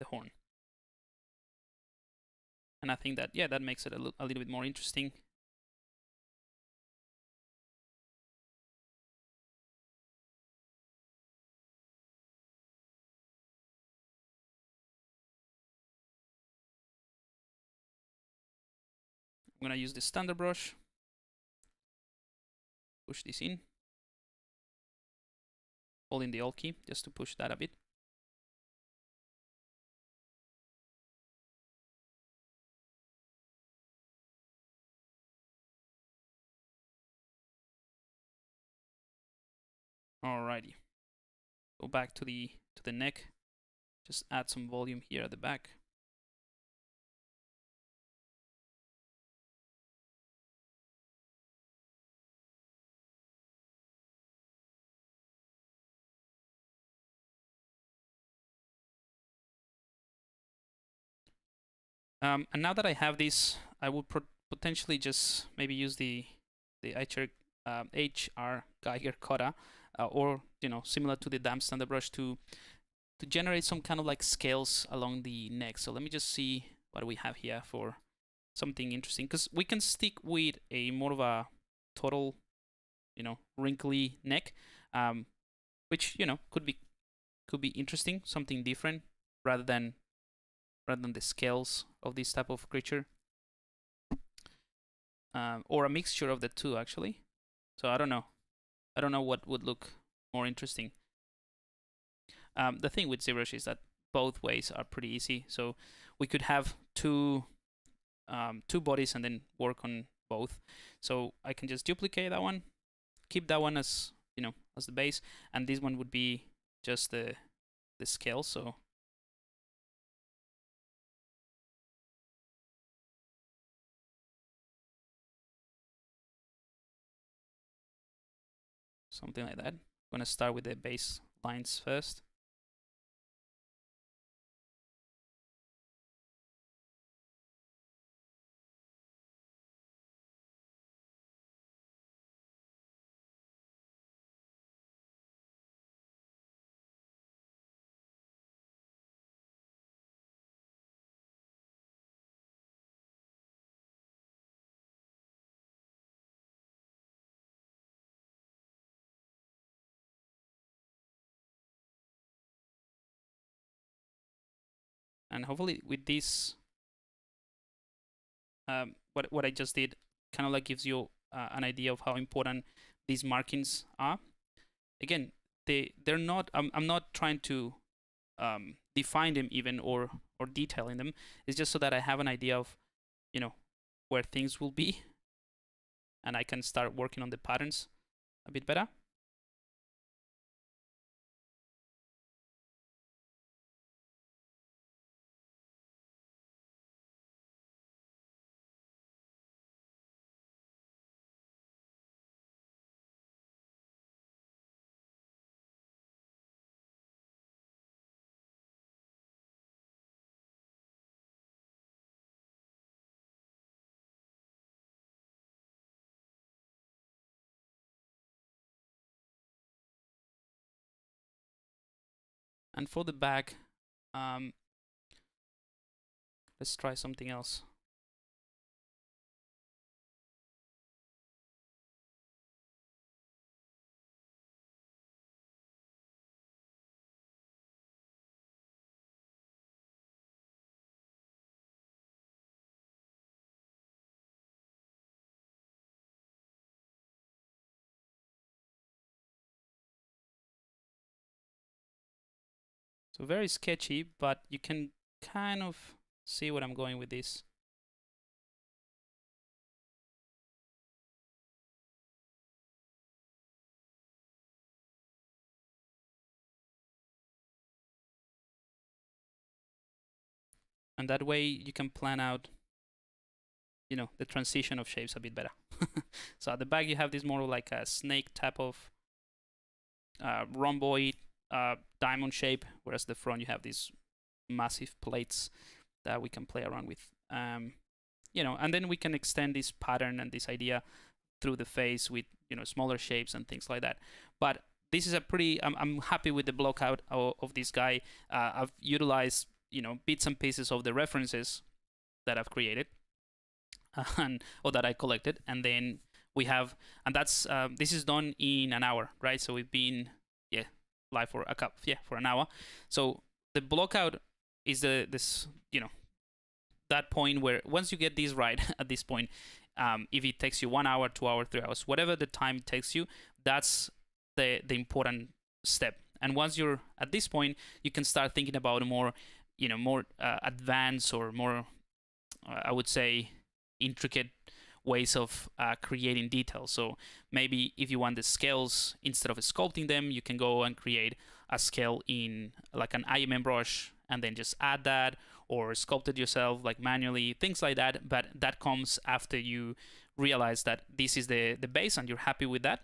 horn. And I think that, yeah, that makes it a little bit more interesting. I'm going to use the standard brush. Push this in. Holding the Alt key just to push that a bit. Alrighty. Go back to the neck. Just add some volume here at the back. And now that I have this, I would potentially just maybe use the HR Geiger Cotter, or similar to the damp standard brush to generate some kind of like scales along the neck. So let me just see what we have here for something interesting, because we can stick with a more of a total, wrinkly neck, which could be interesting, something different rather than the scales of this type of creature, or a mixture of the two actually. So I don't know what would look more interesting. The thing with ZBrush is that both ways are pretty easy. So we could have two bodies and then work on both. So I can just duplicate that one, keep that one as as the base, and this one would be just the scale. So something like that. I'm gonna start with the base lines first. And hopefully with this what I just did kind of like gives you an idea of how important these markings are. Again, they're not. I'm not trying to define them even or detailing them. It's just so that I have an idea of, you know, where things will be, and I can start working on the patterns a bit better. And for the back, let's try something else. So very sketchy, but you can kind of see what I'm going with this. And that way you can plan out, you know, the transition of shapes a bit better. So at the back you have this more like a snake type of rhomboid diamond shape, whereas the front you have these massive plates that we can play around with. You know, and then we can extend this pattern and this idea through the face with, you know, smaller shapes and things like that. But this is a pretty, I'm happy with the block out of this guy. I've utilized, you know, bits and pieces of the references that I've created and or that I collected, and then we have, and that's this is done in an hour, right? So we've been live for for an hour. So the block out is this, you know, that point where once you get this right at this point, if it takes you 1 hour, 2 hours, 3 hours, whatever the time it takes you, that's the important step. And once you're at this point, you can start thinking about more, you know, more advanced or more, I would say, intricate ways of creating details. So maybe if you want the scales, instead of sculpting them, you can go and create a scale in like an Imm brush and then just add that, or sculpt it yourself like manually, things like that. But that comes after you realize that this is the base and you're happy with that.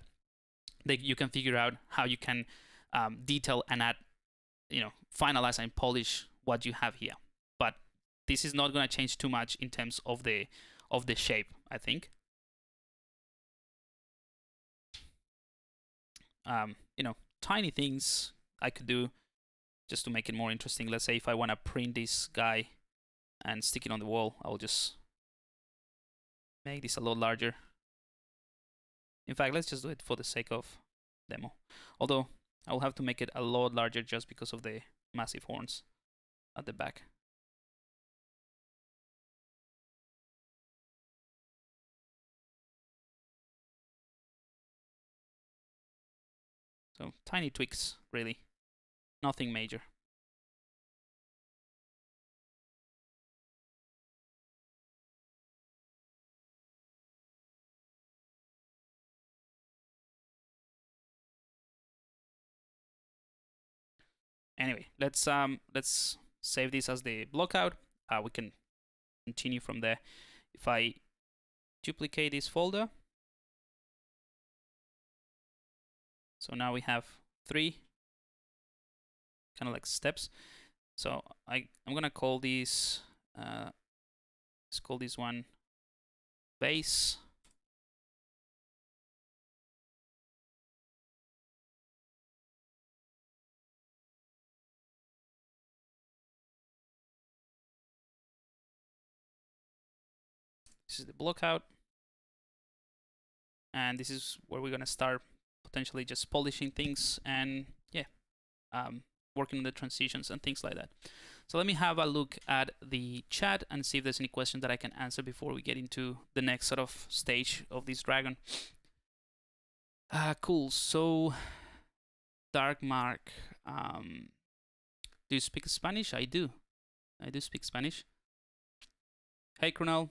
Then you can figure out how you can detail and add, you know, finalize and polish what you have here. But this is not going to change too much in terms of the shape, I think. You know, tiny things I could do just to make it more interesting. Let's say if I want to print this guy and stick it on the wall, I'll just make this a lot larger. In fact, let's just do it for the sake of demo. Although I'll have to make it a lot larger just because of the massive horns at the back. So tiny tweaks, really. Nothing major. Anyway, let's save this as the blockout. We can continue from there. If I duplicate this folder, so now we have 3 kind of like steps. So I'm gonna call these let's call this one base. This is the blockout, and this is where we're gonna start potentially just polishing things and working on the transitions and things like that. So let me have a look at the chat and see if there's any question that I can answer before we get into the next sort of stage of this dragon. Cool. So, Dark Mark, do you speak Spanish? I do. I do speak Spanish. Hey, Kronel.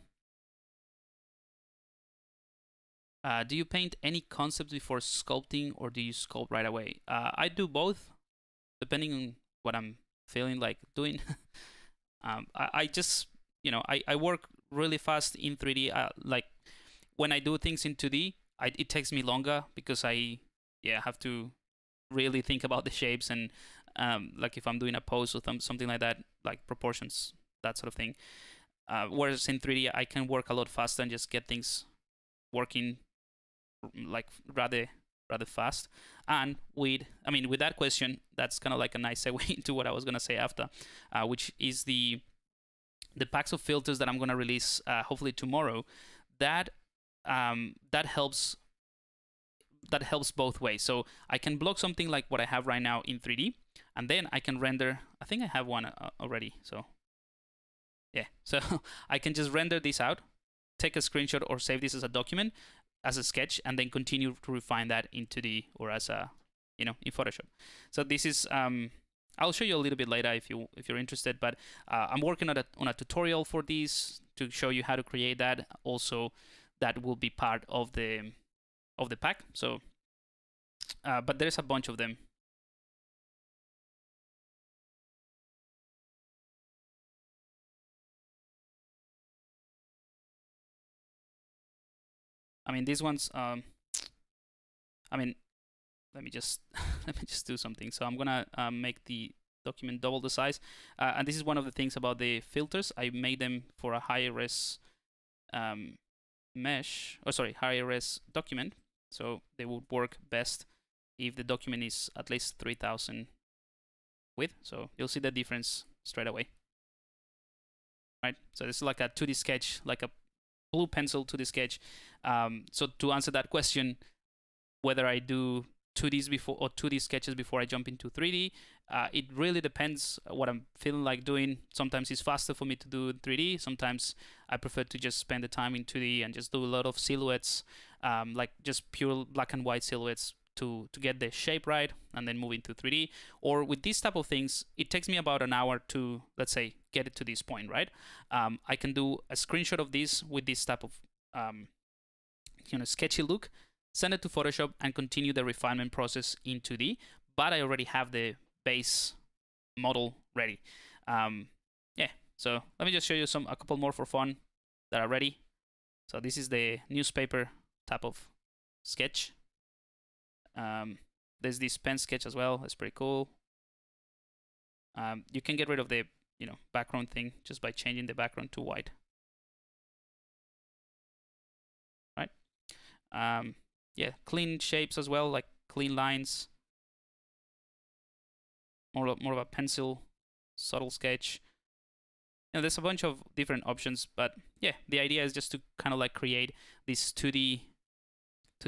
Do you paint any concepts before sculpting, or do you sculpt right away? I do both, depending on what I'm feeling like doing. I just, you know, I work really fast in 3D. Like when I do things in 2D, it takes me longer because I have to really think about the shapes and like if I'm doing a pose or something like that, like proportions, that sort of thing. Whereas in 3D, I can work a lot faster and just get things working like rather fast. And with that question, that's kind of like a nice segue into what I was gonna say after, which is the packs of filters that I'm gonna release hopefully tomorrow. That helps both ways. So I can block something like what I have right now in 3D, and then I can render. I think I have one already. So yeah, so I can just render this out, take a screenshot, or save this as a document, as a sketch, and then continue to refine that in 2D or as a, in Photoshop. So this is I'll show you a little bit later if you're interested. But I'm working on a tutorial for these to show you how to create that. Also, that will be part of the pack. So, but there's a bunch of them. I mean, these ones. I mean, let me just do something. So I'm gonna make the document double the size, and this is one of the things about the filters. I made them for a higher res mesh, or sorry, higher res document. So they would work best if the document is at least 3000 width. So you'll see the difference straight away. Right. So this is like a 2D sketch, like a blue pencil 2D sketch. So to answer that question, whether I do 2Ds before or 2D sketches before I jump into 3D, it really depends what I'm feeling like doing. Sometimes it's faster for me to do 3D. Sometimes I prefer to just spend the time in 2D and just do a lot of silhouettes, like just pure black and white silhouettes to get the shape right, and then move into 3D. Or with these type of things, it takes me about an hour to, let's say, get it to this point, right? I can do a screenshot of this with this type of sketchy look, send it to Photoshop, and continue the refinement process in 2D. But I already have the base model ready. Yeah, so let me just show you a couple more for fun that are ready. So this is the newspaper type of sketch. There's this pen sketch as well. That's pretty cool. You can get rid of the background thing just by changing the background to white. Right. Yeah, clean shapes as well, like clean lines. More of a pencil, subtle sketch. There's a bunch of different options, but yeah, the idea is just to kind of like create this 2D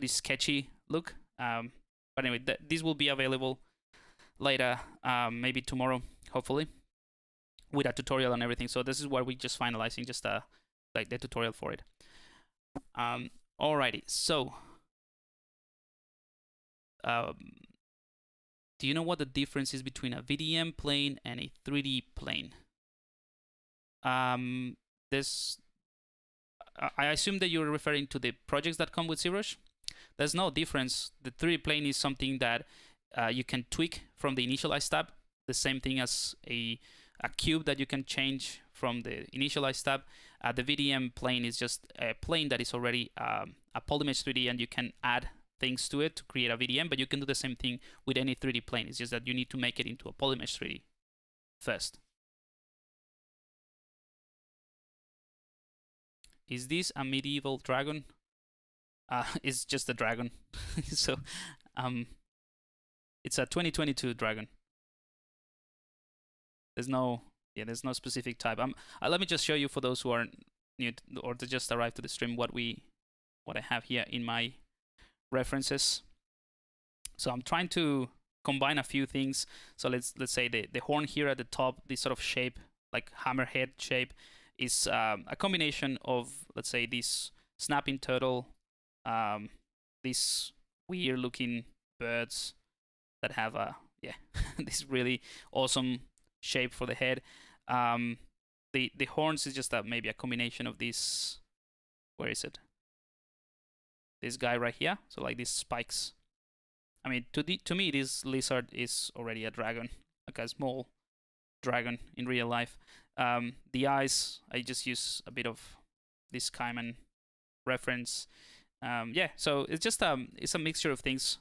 sketchy look. But anyway, these will be available later, maybe tomorrow, hopefully, with a tutorial and everything. So this is what we're just finalizing, just like the tutorial for it. Alrighty, so do you know what the difference is between a VDM plane and a 3D plane? I assume that you're referring to the projects that come with ZBrush. There's no difference. The 3D plane is something that you can tweak from the initialize tab, the same thing as a cube that you can change from the initialize tab. The VDM plane is just a plane that is already a polymesh 3D, and you can add things to it to create a VDM, but you can do the same thing with any 3D plane. It's just that you need to make it into a polymesh 3D first. Is this a medieval dragon? It's just a dragon. So it's a 2022 dragon. There's no specific type. Let me just show you, for those who are new or to just arrive to the stream, what I have here in my references. So I'm trying to combine a few things. So let's say the horn here at the top, this sort of shape, like hammerhead shape, is a combination of, let's say, this snapping turtle, these weird looking birds that have a this really awesome shape for the head. The horns is just maybe a combination of this. Where is it? This guy right here. So like these spikes. I mean, to me, this lizard is already a dragon, like a small dragon in real life. The eyes, I just use a bit of this Cayman reference. Yeah, so it's just it's a mixture of things.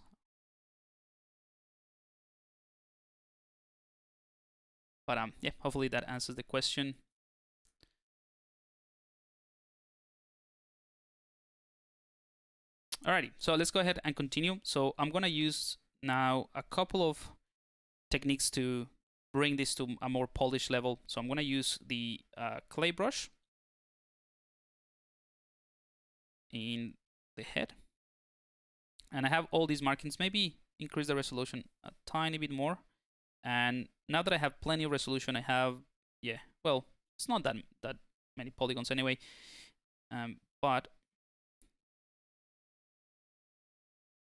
But yeah, hopefully that answers the question. Alrighty, so let's go ahead and continue. So I'm gonna use now a couple of techniques to bring this to a more polished level. So I'm gonna use the clay brush in the head. And I have all these markings. Maybe increase the resolution a tiny bit more. And now that I have plenty of resolution, I have, yeah, well, it's not that many polygons anyway. But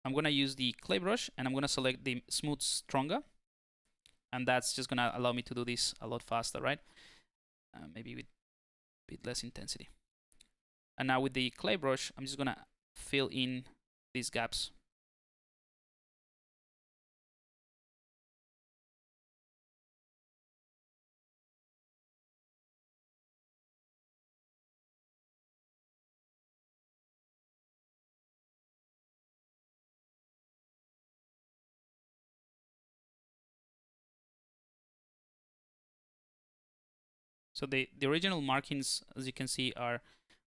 I'm gonna use the clay brush and I'm gonna select the smooth stronger. And that's just gonna allow me to do this a lot faster, right? Maybe with a bit less intensity. And now with the clay brush, I'm just gonna fill in these gaps. So the original markings, as you can see, they're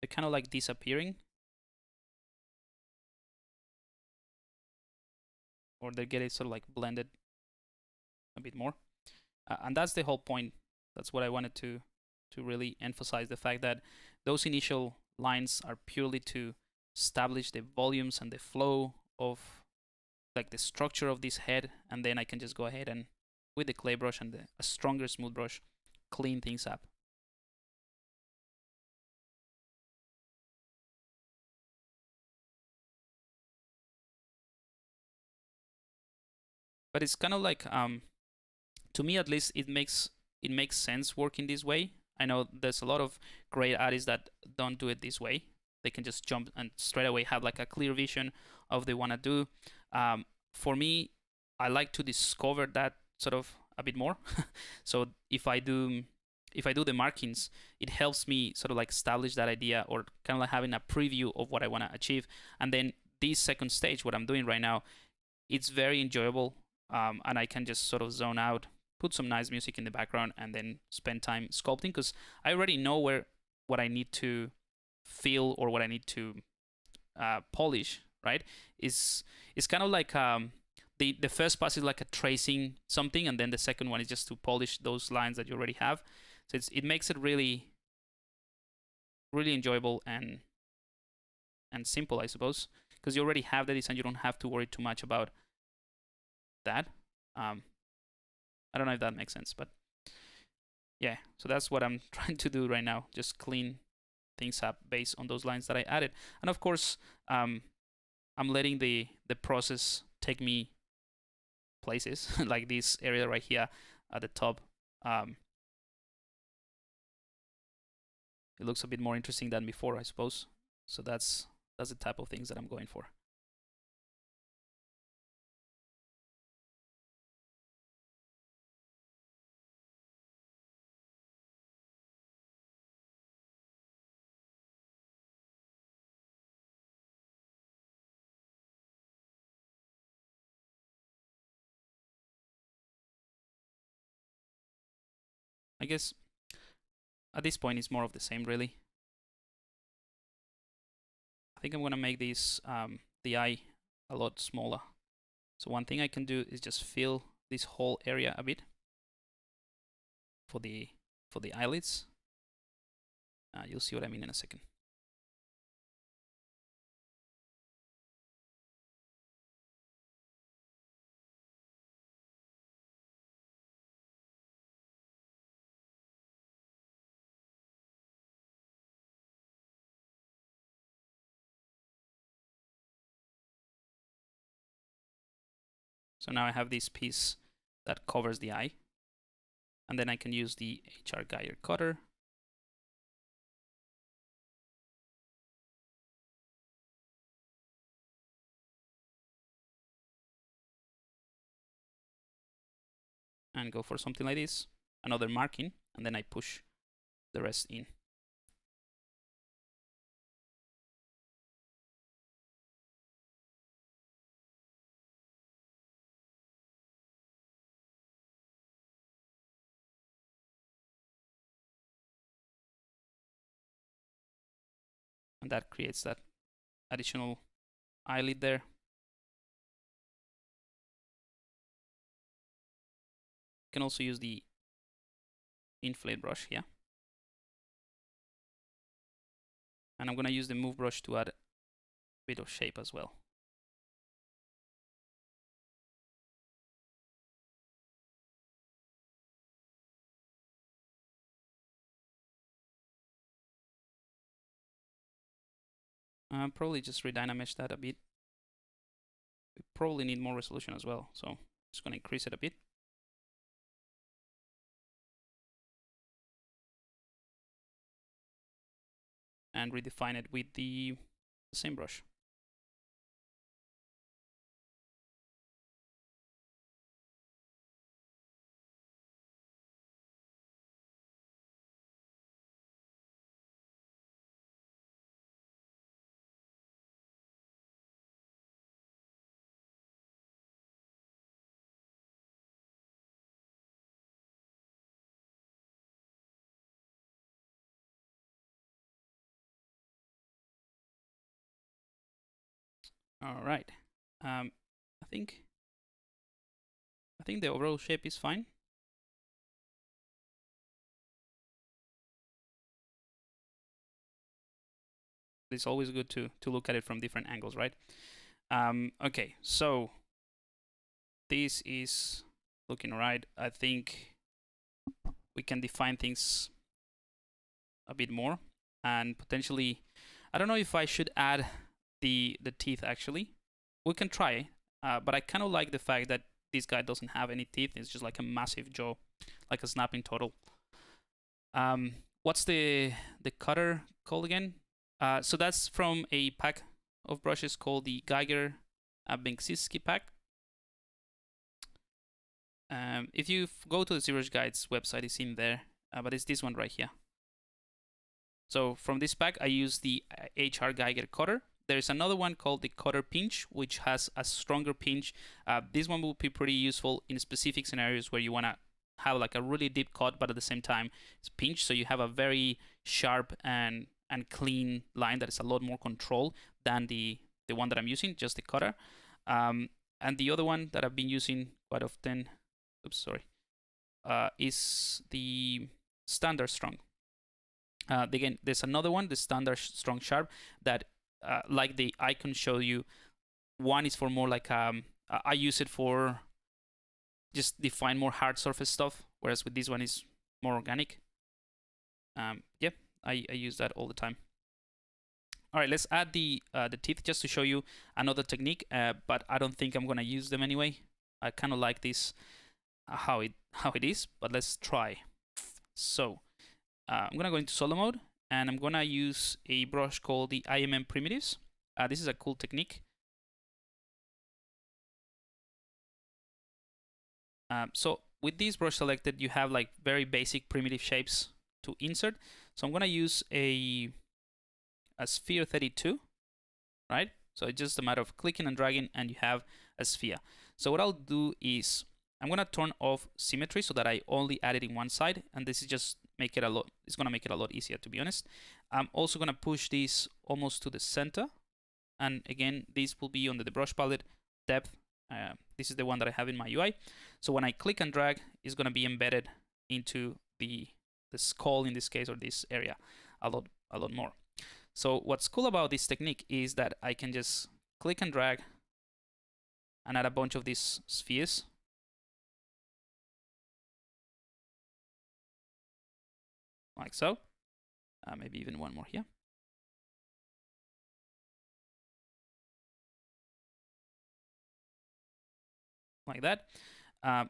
kind of like disappearing. Or they get it sort of like blended a bit more. And that's the whole point. That's what I wanted to really emphasize, the fact that those initial lines are purely to establish the volumes and the flow of like the structure of this head, and then I can just go ahead and with the clay brush and a stronger smooth brush clean things up. But it's kind of like to me at least it makes sense working this way. I know there's a lot of great artists that don't do it this way. They can just jump and straight away have like a clear vision of what they want to do. For me, I like to discover that sort of a bit more. So if I do the markings, it helps me sort of like establish that idea, or kind of like having a preview of what I want to achieve. And then this second stage, what I'm doing right now, it's very enjoyable, and I can just sort of zone out, put some nice music in the background, and then spend time sculpting, because I already know what I need to feel or what I need to polish, right? It's kind of like the first pass is like a tracing something, and then the second one is just to polish those lines that you already have. So it makes it really enjoyable and simple, I suppose, because you already have the design. You don't have to worry too much about that. I don't know if that makes sense, but yeah, so that's what I'm trying to do right now, just clean things up based on those lines that I added. And of course, I'm letting the process take me places like this area right here at the top. It looks a bit more interesting than before, I suppose. So that's the type of things that I'm going for. I guess at this point it's more of the same, really. I think I'm gonna make this the eye a lot smaller. So one thing I can do is just fill this whole area a bit for the eyelids. You'll see what I mean in a second. So now I have this piece that covers the eye. And then I can use the HR Geiger cutter. And go for something like this, another marking, and then I push the rest in. And that creates that additional eyelid there. You can also use the inflate brush here. And I'm going to use the move brush to add a bit of shape as well. Probably just redynamish that a bit. We probably need more resolution as well, so just going to increase it a bit. And redefine it with the same brush. All right. I think the overall shape is fine. It's always good to look at it from different angles, right? Okay, so this is looking right. I think we can define things a bit more and potentially, I don't know if I should add the teeth actually. We can try, but I kind of like the fact that this guy doesn't have any teeth. It's just like a massive jaw, like a snapping turtle. What's the cutter called again? So that's from a pack of brushes called the Geiger Benksiski pack. If you go to the ZBrush Guides website, it's in there, but it's this one right here. So from this pack, I use the HR Geiger cutter. There's another one called the Cotter Pinch, which has a stronger pinch. This one will be pretty useful in specific scenarios where you want to have like a really deep cut, but at the same time it's pinch, so you have a very sharp and clean line that is a lot more control than the one that I'm using, just the cutter. And the other one that I've been using quite often, is the standard strong. Again, there's another one, the standard strong sharp, that like the icon show you, one is for more like I use it for just define more hard surface stuff, whereas with this one is more organic. Yeah, I use that all the time. All right, let's add the teeth just to show you another technique, but I don't think I'm gonna use them anyway. I kind of like this how it is, but let's try. So I'm gonna go into solo mode, and I'm gonna use a brush called the Imm Primitives. This is a cool technique. So with this brush selected, you have like very basic primitive shapes to insert. So I'm gonna use a sphere 32, right? So it's just a matter of clicking and dragging, and you have a sphere. So what I'll do is I'm gonna turn off symmetry so that I only add it in one side, and this is just make it a lot. It's gonna make it a lot easier, to be honest. I'm also gonna push this almost to the center, and again, this will be under the brush palette depth. This is the one that I have in my UI. So when I click and drag, it's gonna be embedded into the skull in this case, or this area, a lot more. So what's cool about this technique is that I can just click and drag and add a bunch of these spheres. Like so. Maybe even one more here. like that.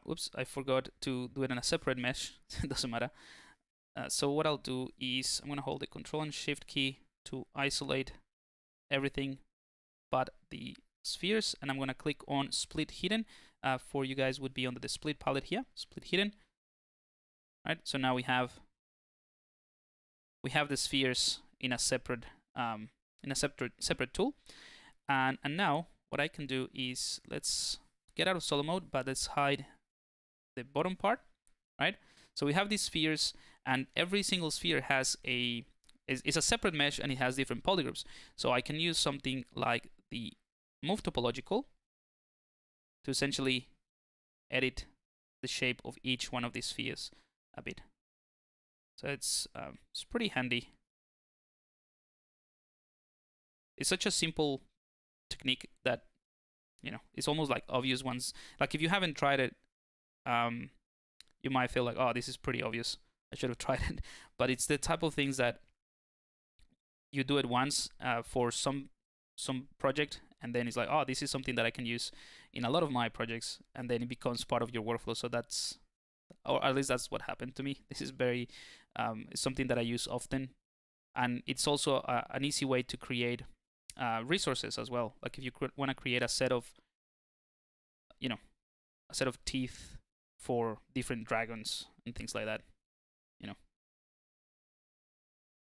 Oops, I forgot to do it in a separate mesh. It doesn't matter. So what I'll do is I'm gonna hold the Control and Shift key to isolate everything but the spheres, and I'm gonna click on Split Hidden. For you guys would be under the Split palette here, Split Hidden. Right. So now we have the spheres in a separate separate tool, and now what I can do is let's get out of solo mode, but let's hide the bottom part. Right. So we have these spheres, and every single sphere has is a separate mesh, and it has different polygroups. So I can use something like the Move Topological to essentially edit the shape of each one of these spheres a bit. So it's pretty handy. It's such a simple technique that, you know, it's almost like obvious once. Like if you haven't tried it, you might feel like, oh, this is pretty obvious, I should have tried it. But it's the type of things that you do it once for some project, and then it's like, oh, this is something that I can use in a lot of my projects, and then it becomes part of your workflow. So that's, or at least that's what happened to me. This is very it's something that I use often, and it's also an easy way to create resources as well. Like if you want to create a set of, you know, a set of teeth for different dragons and things like that, you know,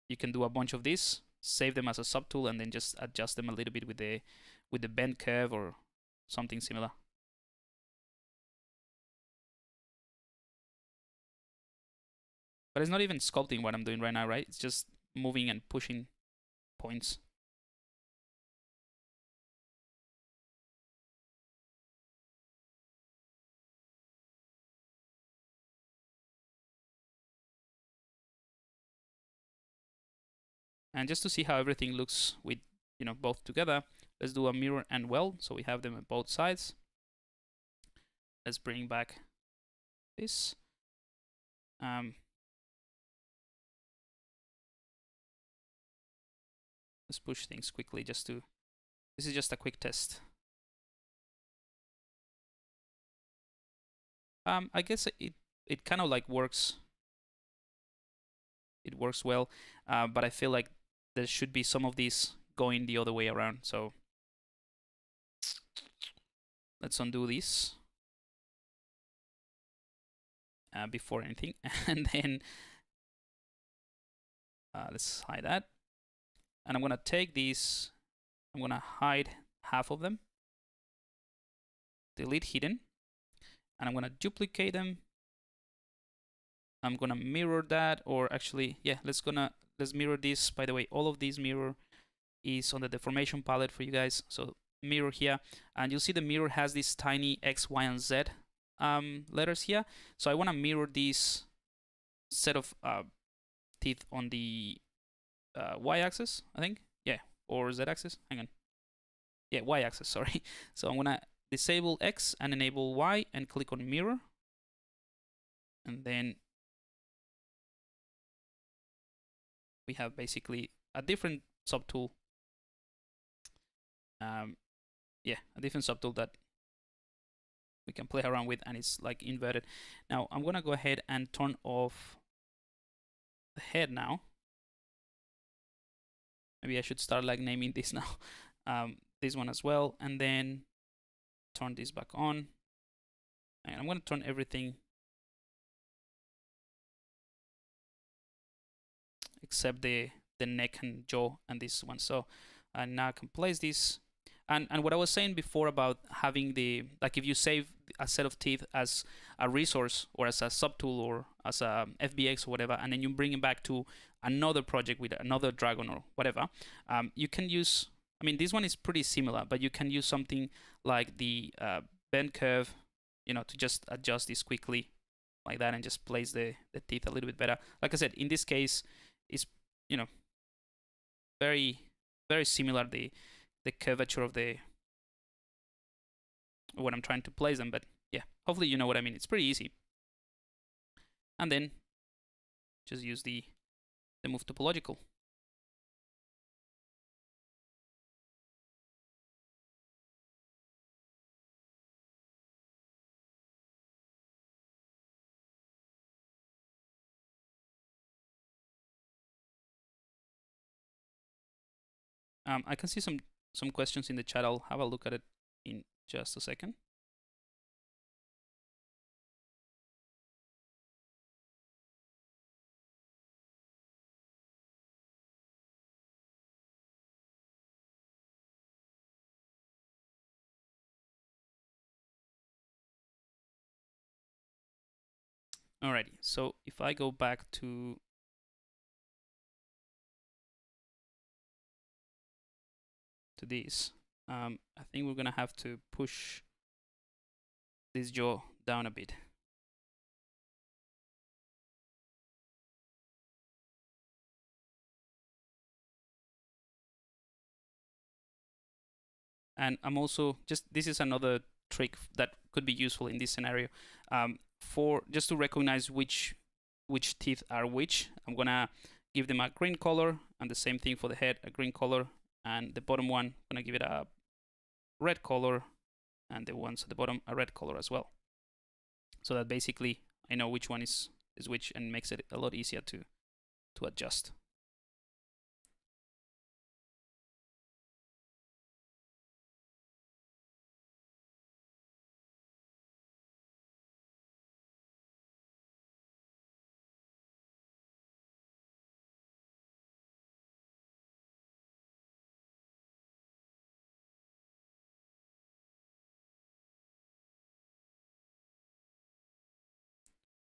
you can do a bunch of these, save them as a subtool, and then just adjust them a little bit with the bend curve or something similar. But it's not even sculpting what I'm doing right now, right? It's just moving and pushing points. And just to see how everything looks with, you know, both together, let's do a mirror and weld. So we have them on both sides. Let's bring back this. Let's push things quickly just to, this is just a quick test. I guess it kind of like works. It works well, but I feel like there should be some of these going the other way around. So let's undo this before anything, and then let's hide that. And I'm gonna take these, I'm gonna hide half of them, delete hidden, and I'm gonna duplicate them. I'm gonna mirror that, or actually, yeah, let's mirror this. By the way, all of these mirror is on the deformation palette for you guys. So mirror here, and you'll see the mirror has these tiny X, Y, and Z letters here. So I want to mirror this set of teeth on the Y-axis, I think. Yeah, or Z-axis. Hang on. Yeah, Y-axis. Sorry. So I'm gonna disable X and enable Y, and click on mirror, and then we have basically a different subtool. Yeah, a different subtool that we can play around with, and it's like inverted. Now I'm gonna go ahead and turn off the head now. Maybe I should start like naming this now. This one as well, and then turn this back on. And I'm gonna turn everything except the neck and jaw and this one. So now I can place this. And what I was saying before about having the, like if you save a set of teeth as a resource or as a subtool or as a FBX or whatever, and then you bring it back to another project with another dragon or whatever, you can use, I mean, this one is pretty similar, but you can use something like the bend curve, you know, to just adjust this quickly like that and just place the teeth a little bit better. Like I said, in this case, it's, you know, very, very similar, the curvature of the, when I'm trying to place them, but yeah, hopefully you know what I mean. It's pretty easy. And then just use the Move Topological. I can see some questions in the chat. I'll have a look at it in just a second. Alrighty, so if I go back to this, I think we're gonna have to push this jaw down a bit. And I'm also this is another trick that could be useful in this scenario. For just to recognize which teeth are which, I'm gonna give them a green color, and the same thing for the head, a green color, and the bottom one, I'm gonna give it a red color, and the ones at the bottom a red color as well. So that basically I know which one is which, and makes it a lot easier to adjust.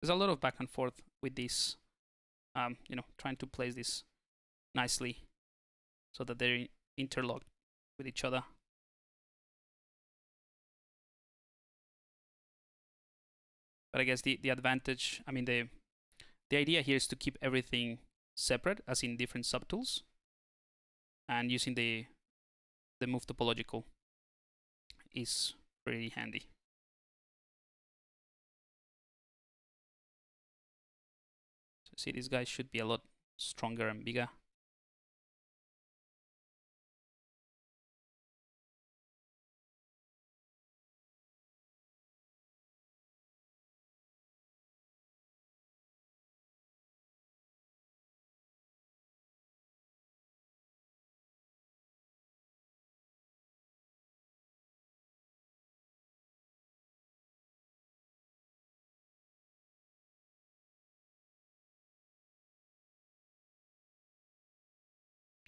There's a lot of back and forth with this, you know, trying to place this nicely so that they're interlocked with each other. But I guess the advantage, I mean, the idea here is to keep everything separate, as in different subtools, and using the move topological is pretty handy. So see, these guys should be a lot stronger and bigger.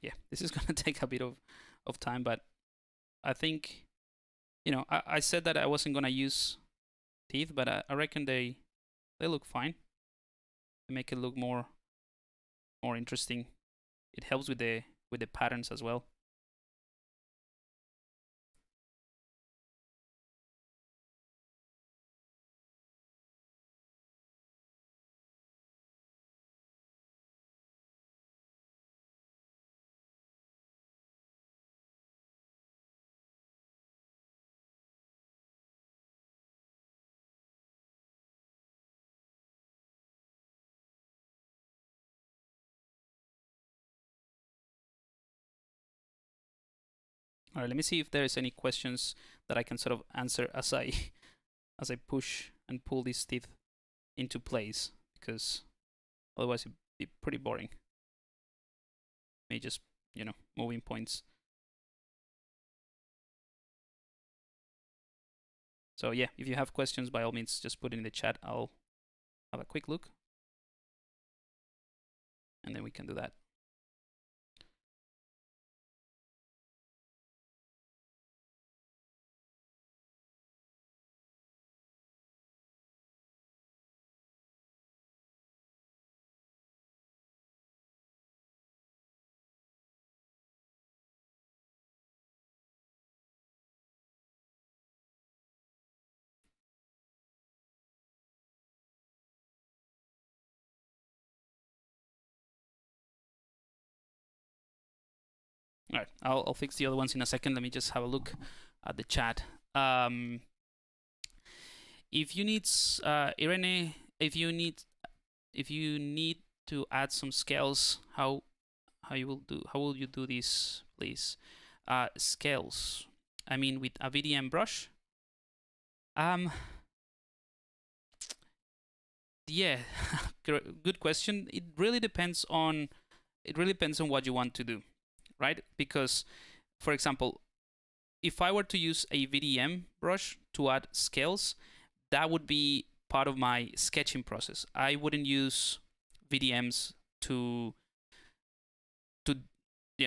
Yeah, this is gonna take a bit of time, but I think, you know, I said that I wasn't gonna use teeth, but I reckon they look fine. They make it look more interesting. It helps with the patterns as well. All right, let me see if there is any questions that I can sort of answer as I push and pull these teeth into place, because otherwise it'd be pretty boring. Me just, you know, moving points. So yeah, if you have questions, by all means, just put it in the chat. I'll have a quick look, and then we can do that. All right, I'll fix the other ones in a second. Let me just have a look at the chat. If you need, Irene, if you need to add some scales, how will you do this, please? Scales, I mean, with a VDM brush. Yeah, good question. It really depends on what you want to do, right? Because, for example, if I were to use a VDM brush to add scales, that would be part of my sketching process. I wouldn't use VDMs to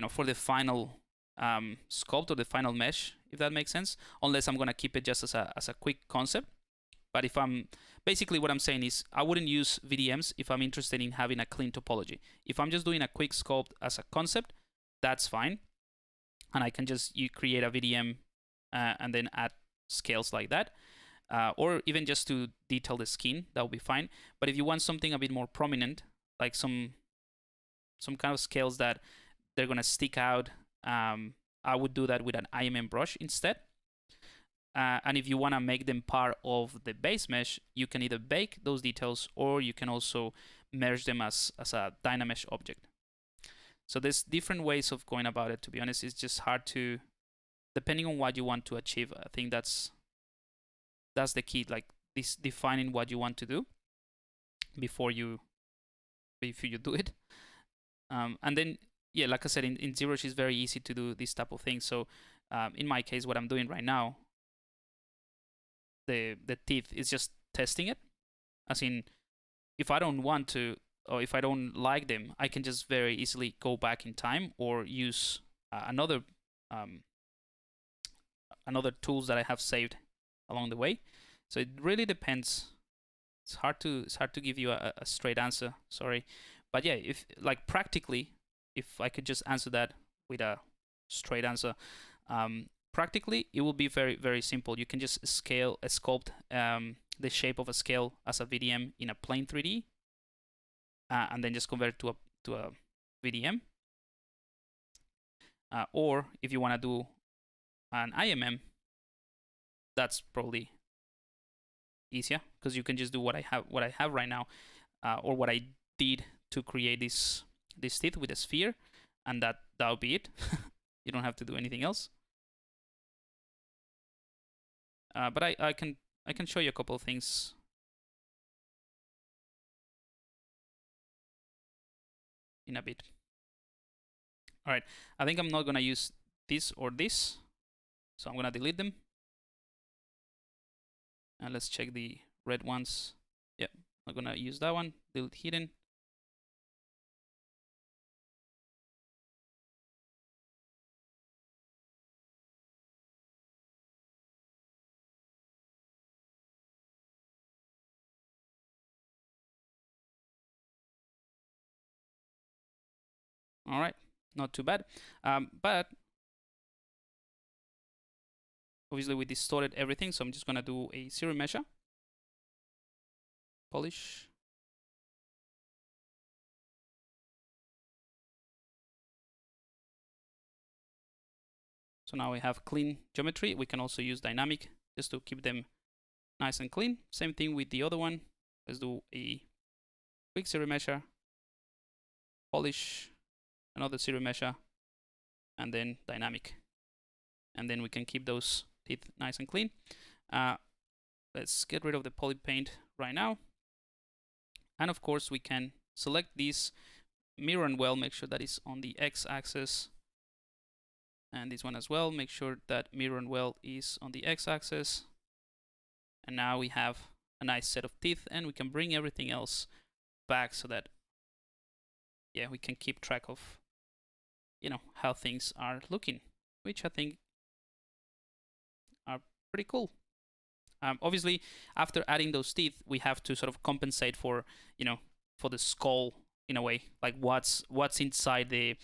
for the final sculpt or the final mesh, if that makes sense, unless I'm gonna keep it just as a quick concept. But if I'm basically, what I'm saying is I wouldn't use VDMs if I'm interested in having a clean topology. If I'm just doing a quick sculpt as a concept, that's fine, and I can just create a VDM and then add scales like that, or even just to detail the skin, that would be fine. But if you want something a bit more prominent, like some kind of scales that they're gonna stick out, I would do that with an Imm brush instead. And if you want to make them part of the base mesh, you can either bake those details or you can also merge them as a Dynamesh object. So there's different ways of going about it. To be honest, it's just hard to, depending on what you want to achieve. I think that's the key, like this, defining what you want to do before you do it. And then, yeah, like I said, in ZBrush, it's very easy to do this type of thing. So in my case, what I'm doing right now, the teeth is just testing it. As in, if I don't want to, or if I don't like them, I can just very easily go back in time or use another tools that I have saved along the way. So it really depends. It's hard to give you a straight answer. Sorry, but yeah, if like practically, if I could just answer that with a straight answer, practically it will be very, very simple. You can just sculpt the shape of a scale as a VDM in a plain 3D, and then just convert it to a VDM. Or if you want to do an Imm, that's probably easier, because you can just do what I have right now, or what I did to create this teeth with a sphere, and that'll be it. You don't have to do anything else. But I can show you a couple of things. In a bit. All right, I think I'm not gonna use this or this, so I'm gonna delete them. And let's check the red ones. Yep, I'm gonna use that one. Delete hidden. All right, not too bad. But obviously we distorted everything, so I'm just gonna do a zero measure. Polish. So now we have clean geometry. We can also use dynamic just to keep them nice and clean. Same thing with the other one. Let's do a quick zero measure, polish, another zero measure, and then dynamic. And then we can keep those teeth nice and clean. Let's get rid of the poly paint right now. And of course, we can select this mirror and well, make sure that it's on the x-axis. And this one as well, make sure that mirror and well is on the x-axis. And now we have a nice set of teeth, and we can bring everything else back so that, yeah, we can keep track of, how things are looking, which I think are pretty cool. Obviously, after adding those teeth, we have to sort of compensate for, for the skull in a way, like what's inside the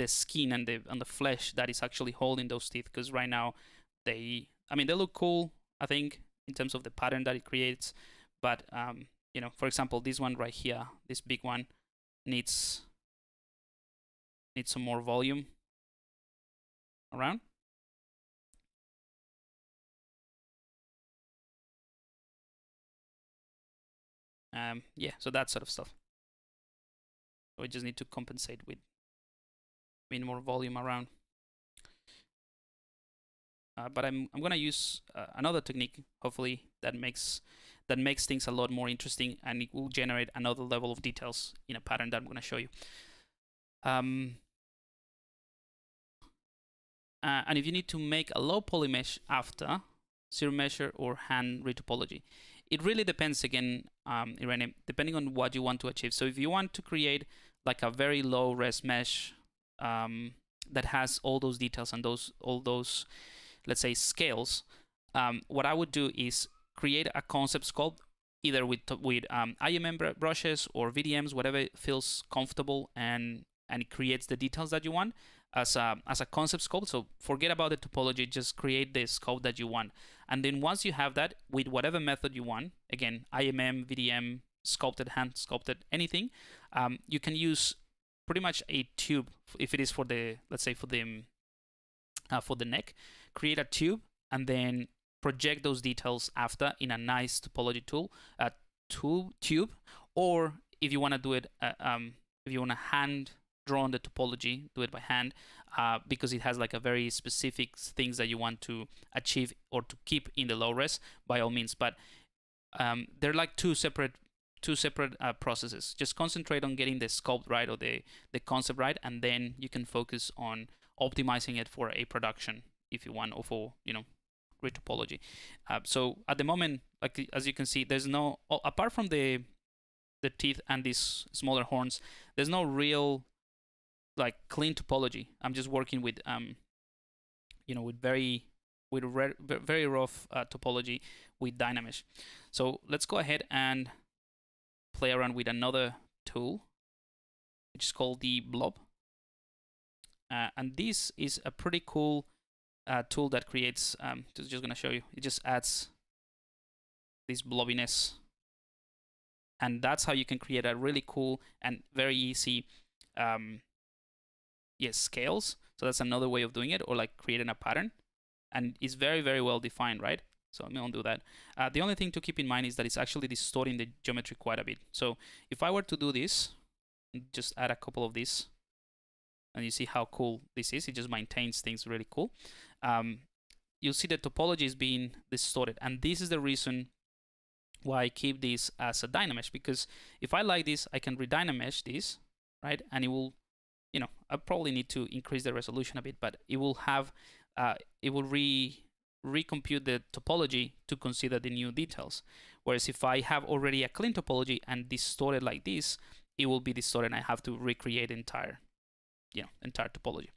skin and the flesh that is actually holding those teeth. Because right now, they look cool, I think, in terms of the pattern that it creates. But for example, this one right here, this big one, needs some more volume around. Yeah, so that sort of stuff. So we just need to compensate with more volume around. But I'm gonna use another technique, hopefully, that makes things a lot more interesting, and it will generate another level of details in a pattern that I'm gonna show you. And if you need to make a low poly mesh after, zero measure or hand retopology. It really depends again, Irene, depending on what you want to achieve. So if you want to create like a very low res mesh that has all those details and all those, let's say, scales, what I would do is create a concept sculpt either with Imm brushes or VDMs, whatever feels comfortable, and it creates the details that you want as a concept sculpt. So forget about the topology, just create the sculpt that you want. And then once you have that with whatever method you want, again, IMM, VDM, sculpted, hand sculpted, anything, you can use pretty much a tube if it is for the, let's say for the neck. Create a tube and then project those details after in a nice topology tool, tube, or if you want to do it, if you want to hand draw on the topology, do it by hand, because it has like a very specific things that you want to achieve or to keep in the low res, by all means. But they're like two separate processes. Just concentrate on getting the sculpt right or the concept right, and then you can focus on optimizing it for a production if you want, or for, you know, retopology. So at the moment, like as you can see, there's no, apart from the teeth and these smaller horns, there's no real like clean topology. I'm just working with you know, with very rough topology with Dynamesh. So let's go ahead and play around with another tool, which is called the blob. And this is a pretty cool tool that creates, just going to show you, it just adds this blobbiness. And that's how you can create a really cool and very easy scales. So that's another way of doing it, or like creating a pattern. And it's very, very well defined, right? So I'm going to do that. The only thing to keep in mind is that it's actually distorting the geometry quite a bit. So if I were to do this, just add a couple of these, and you see how cool this is. It just maintains things really cool. You'll see the topology is being distorted. And this is the reason why I keep this as a Dynamesh, because if I like this, I can redynamesh this, right? And it will, you know, I probably need to increase the resolution a bit, but it will have, it will recompute the topology to consider the new details. Whereas if I have already a clean topology and distort it like this, it will be distorted and I have to recreate entire topology.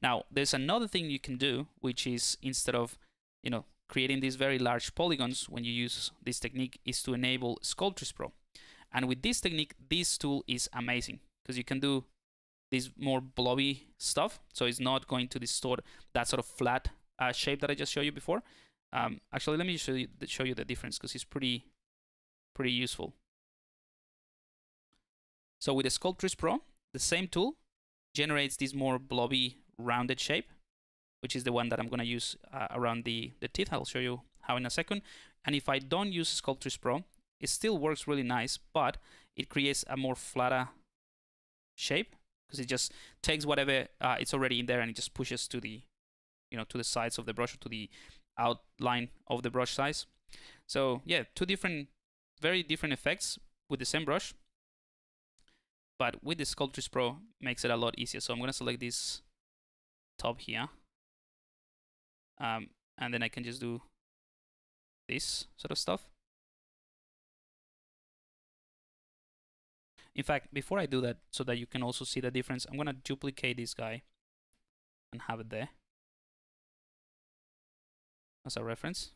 Now, there's another thing you can do, which is instead of, you know, creating these very large polygons when you use this technique, is to enable Sculptris Pro. And with this technique, this tool is amazing because you can do this more blobby stuff. So it's not going to distort that sort of flat shape that I just showed you before. Actually, let me show you the difference because it's pretty useful. So with the Sculptris Pro, the same tool generates this more blobby rounded shape, which is the one that I'm going to use around the teeth. I'll show you how in a second. And if I don't use Sculptris Pro, it still works really nice, but it creates a more flatter shape because it just takes whatever it's already in there and it just pushes to the, you know, to the sides of the brush or to the outline of the brush size. So yeah, two very different effects with the same brush, but with the Sculptris Pro makes it a lot easier. So I'm going to select this top here. And then I can just do this sort of stuff. In fact, before I do that, so that you can also see the difference, I'm going to duplicate this guy and have it there as a reference.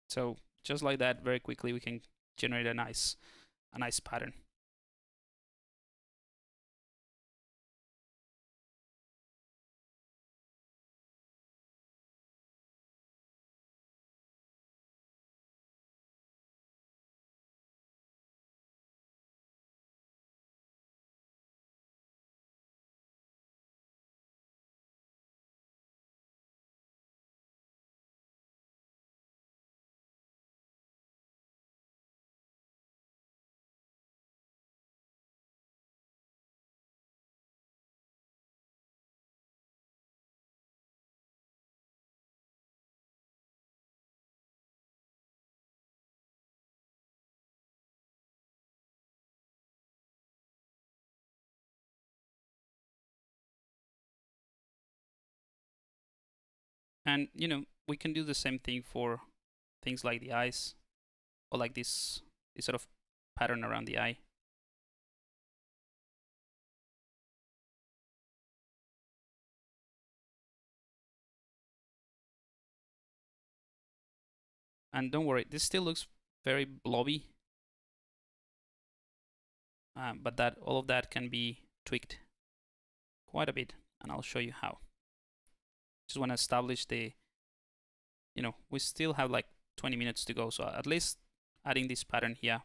So just like that, very quickly, we can generate a nice pattern. And you know, we can do the same thing for things like the eyes, or like this sort of pattern around the eye. And don't worry, this still looks very blobby, but that all of that can be tweaked quite a bit, and I'll show you how. Just want to establish the, you know, we still have like 20 minutes to go, so at least adding this pattern here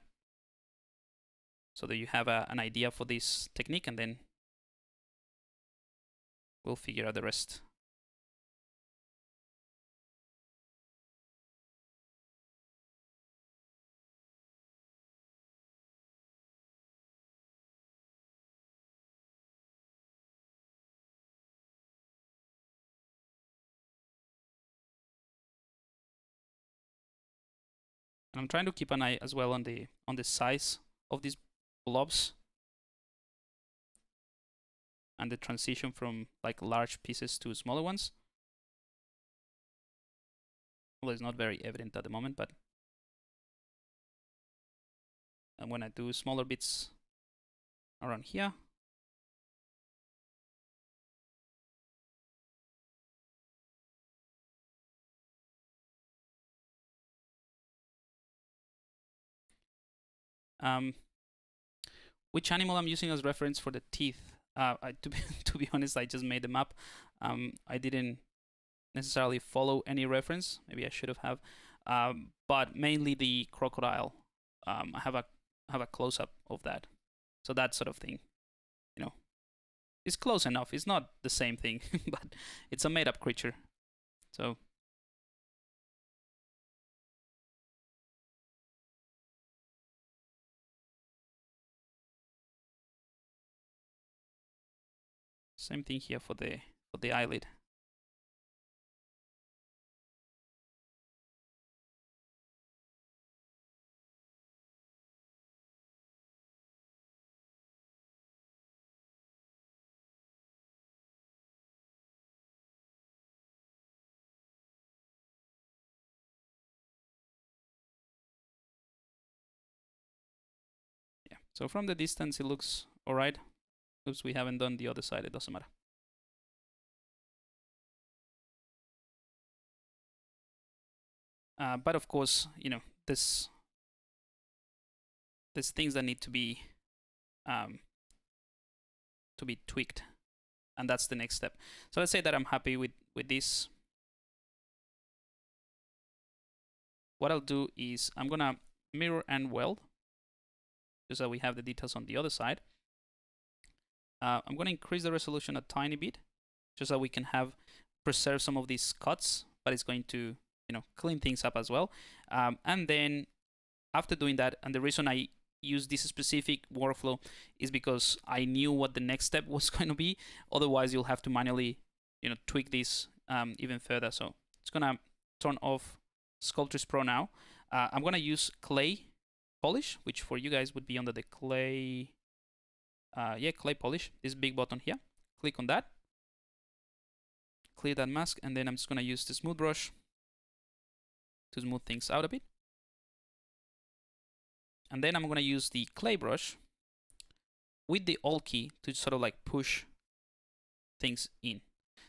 so that you have an idea for this technique, and then we'll figure out the rest. And I'm trying to keep an eye as well on the size of these blobs and the transition from like large pieces to smaller ones. Well, it's not very evident at the moment, but and when I do smaller bits around here, which animal I'm using as reference for the teeth? To be honest, I just made them up. I didn't necessarily follow any reference. Maybe I should have. But mainly the crocodile. I have a close-up of that. So that sort of thing, you know, is close enough. It's not the same thing, but it's a made-up creature. So same thing here for the eyelid. Yeah. So from the distance, it looks all right. Oops, we haven't done the other side. It doesn't matter. But of course, you know, there's things that need to be tweaked, and that's the next step. So let's say that I'm happy with this. What I'll do is I'm gonna mirror and weld, just so we have the details on the other side. I'm gonna increase the resolution a tiny bit, just so we can preserve some of these cuts, but it's going to, you know, clean things up as well. And then after doing that, and the reason I use this specific workflow is because I knew what the next step was going to be. Otherwise, you'll have to manually, you know, tweak this even further. So it's gonna turn off Sculptris Pro now. I'm gonna use clay polish, which for you guys would be under the clay. Yeah, clay polish. This big button here. Click on that. Clear that mask, and then I'm just gonna use the smooth brush to smooth things out a bit. And then I'm gonna use the clay brush with the Alt key to sort of like push things in.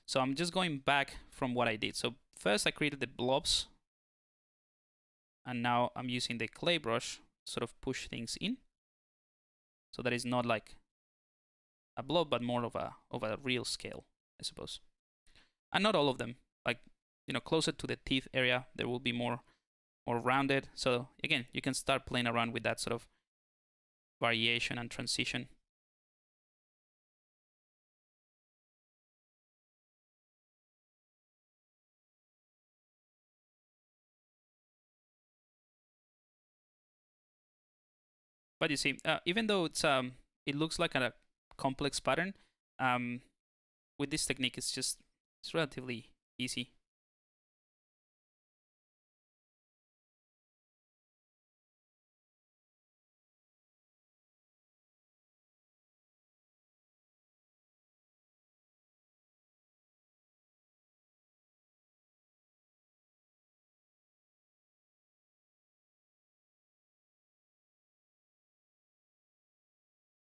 So I'm just going back from what I did. So first I created the blobs, and now I'm using the clay brush to sort of push things in. So that is not like a blob, but more of a real scale, I suppose. And not all of them. Like, you know, closer to the teeth area, there will be more rounded. So again, you can start playing around with that sort of variation and transition. But you see, even though it's it looks like a complex pattern, with this technique, it's relatively easy.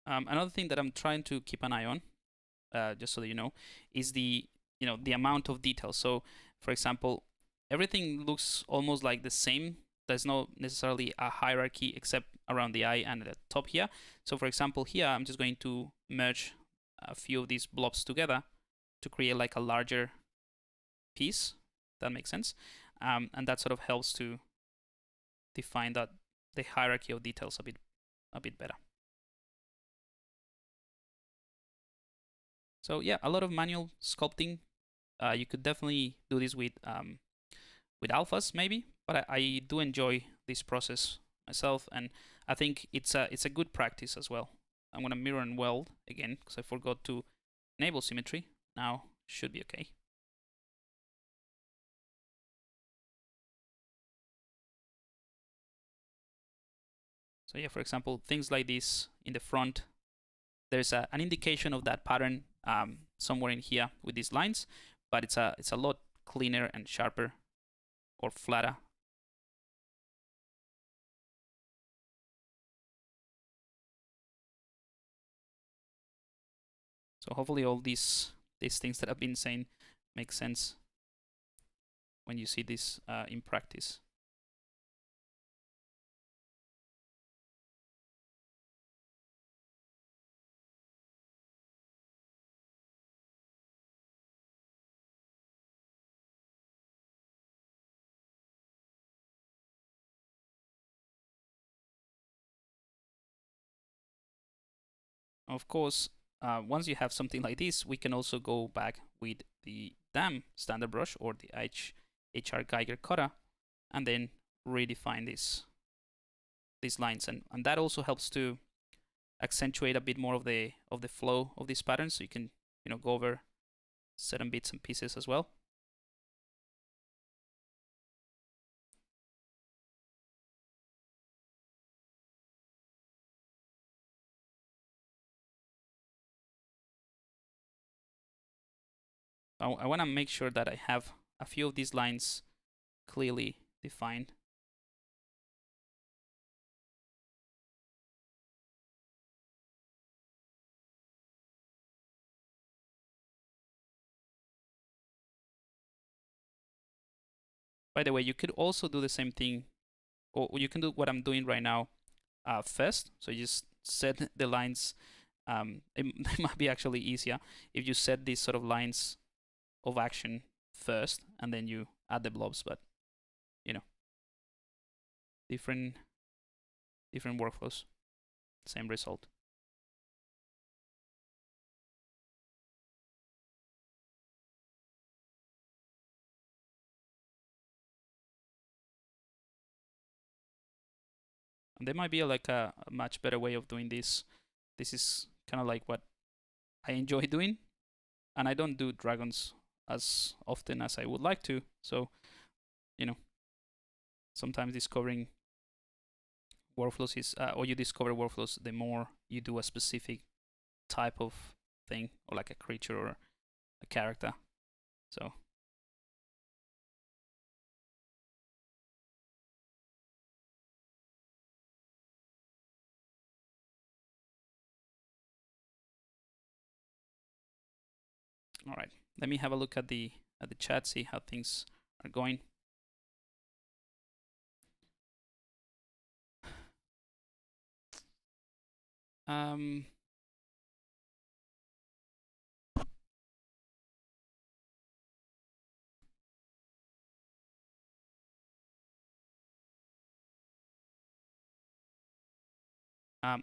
Another thing that I'm trying to keep an eye on, just so that you know, is the the amount of detail. So, for example, everything looks almost like the same. There's not necessarily a hierarchy except around the eye and the top here. So, for example, here I'm just going to merge a few of these blobs together to create like a larger piece. That makes sense, and that sort of helps to define that the hierarchy of details a bit better. So yeah, a lot of manual sculpting. You could definitely do this with alphas maybe, but I do enjoy this process myself, and I think it's a good practice as well. I'm gonna mirror and weld again because I forgot to enable symmetry. Now should be okay. So yeah, for example, things like this in the front, there's an indication of that pattern somewhere in here with these lines, but it's a lot cleaner and sharper or flatter. So hopefully all these things that I've been saying make sense when you see this in practice. Of course, once you have something like this, we can also go back with the DAM standard brush or the HR Geiger cutter and then redefine these lines, and that also helps to accentuate a bit more of the flow of these patterns, so you can go over certain bits and pieces as well. I want to make sure that I have a few of these lines clearly defined. By the way, you could also do the same thing, or you can do what I'm doing right now first. So you just set the lines. It might be actually easier if you set these sort of lines of action first, and then you add the blobs. But different workflows, same result. And there might be like a much better way of doing this. This is kind of like what I enjoy doing, and I don't do dragons as often as I would like to. So, sometimes discovering workflows is, or you discover workflows the more you do a specific type of thing, or like a creature or a character. So all right, let me have a look at the chat, see how things are going.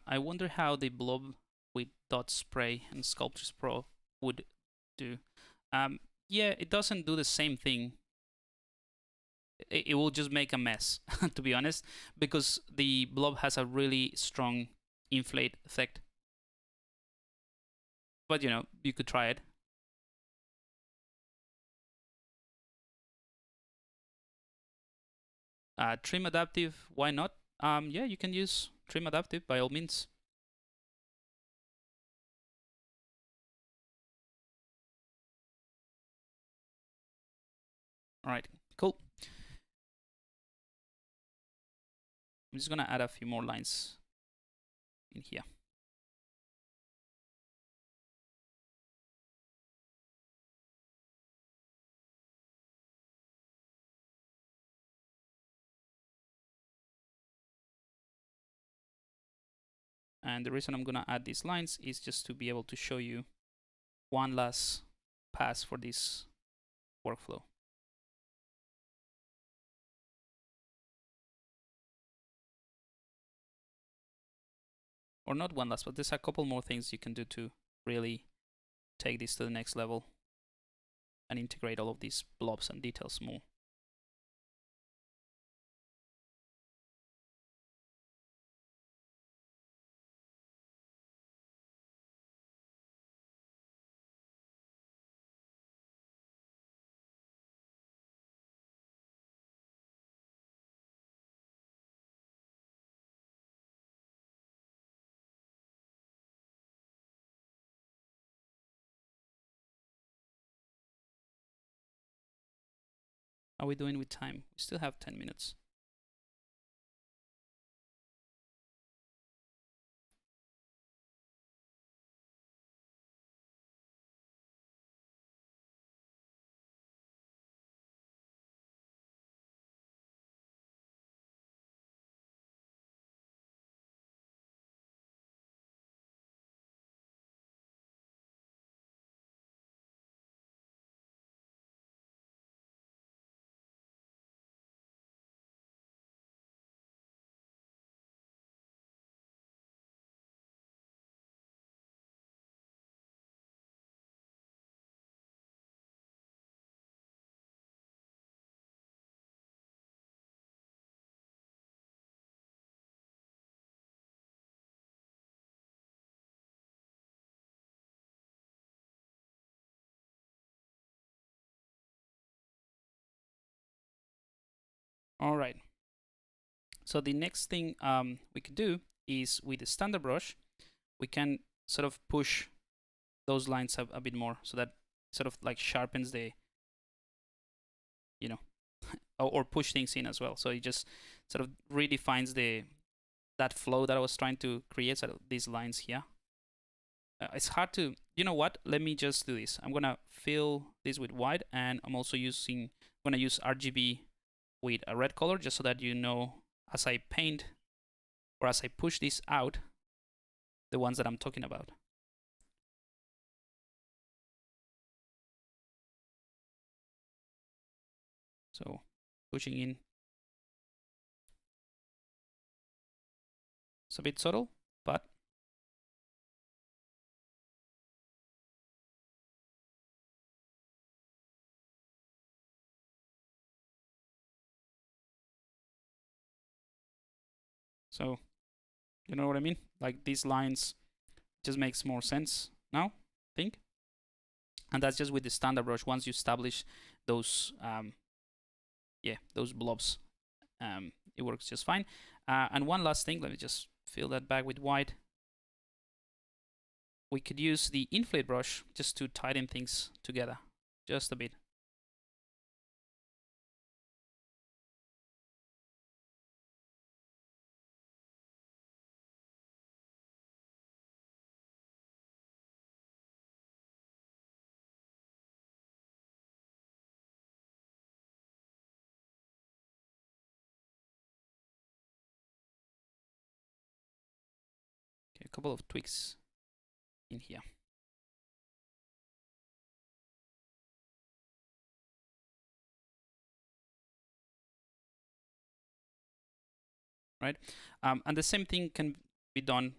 I wonder how the blob with dot spray and Sculptris Pro would do. Yeah, it doesn't do the same thing. It will just make a mess, to be honest, because the blob has a really strong inflate effect. But you could try it. Trim adaptive, why not? Yeah, you can use trim adaptive by all means. All right, cool. I'm just gonna add a few more lines in here. And the reason I'm gonna add these lines is just to be able to show you one last pass for this workflow. Or not one last, but there's a couple more things you can do to really take this to the next level and integrate all of these blobs and details more. How are we doing with time? We still have 10 minutes. All right. So the next thing we could do is with the standard brush, we can sort of push those lines a bit more, so that sort of like sharpens the, you know, or push things in as well. So it just sort of redefines that flow that I was trying to create. So these lines here. It's hard to, you know what? Let me just do this. I'm gonna fill this with white, and I'm also gonna use RGB with a red color, just so that you know, as I paint or as I push this out, the ones that I'm talking about. So pushing in. It's a bit subtle, but so you know what I mean? Like these lines just makes more sense now, I think. And that's just with the standard brush. Once you establish those, those blobs, it works just fine. And one last thing, let me just fill that back with white. We could use the inflate brush just to tighten things together, just a bit. Okay, a couple of tweaks in here. Right, and the same thing can be done,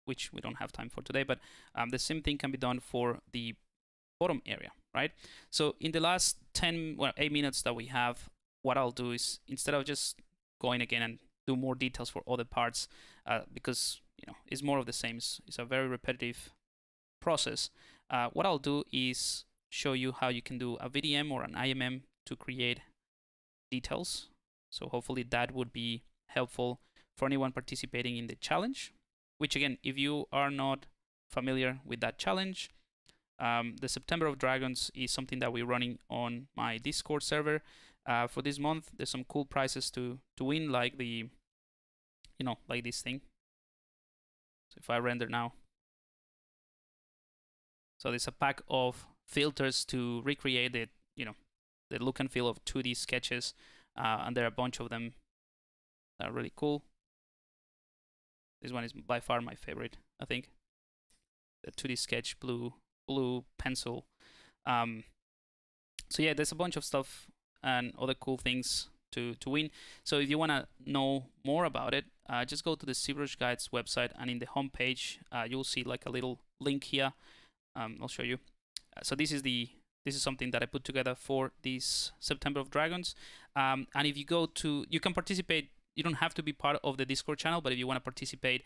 which we don't have time for today, but the same thing can be done for the bottom area, right? So in the last 8 minutes that we have, what I'll do is, instead of just going again and do more details for other parts, because it's more of the same, it's a very repetitive process. What I'll do is show you how you can do a VDM or an IMM to create details. So hopefully that would be helpful for anyone participating in the challenge, which again, if you are not familiar with that challenge, the September of Dragons is something that we're running on my Discord server. For this month, there's some cool prizes to win, like the, like this thing. So if I render now, so there's a pack of filters to recreate the, the look and feel of 2D sketches, and there are a bunch of them that are really cool. This one is by far my favorite, I think. The 2D sketch blue pencil. So yeah, there's a bunch of stuff and other cool things to win. So if you want to know more about it, just go to the ZBrush Guides website, and in the home page, you'll see like a little link here. I'll show you. So this is something that I put together for this September of Dragons. And if you go to, you can participate. You don't have to be part of the Discord channel, but if you want to participate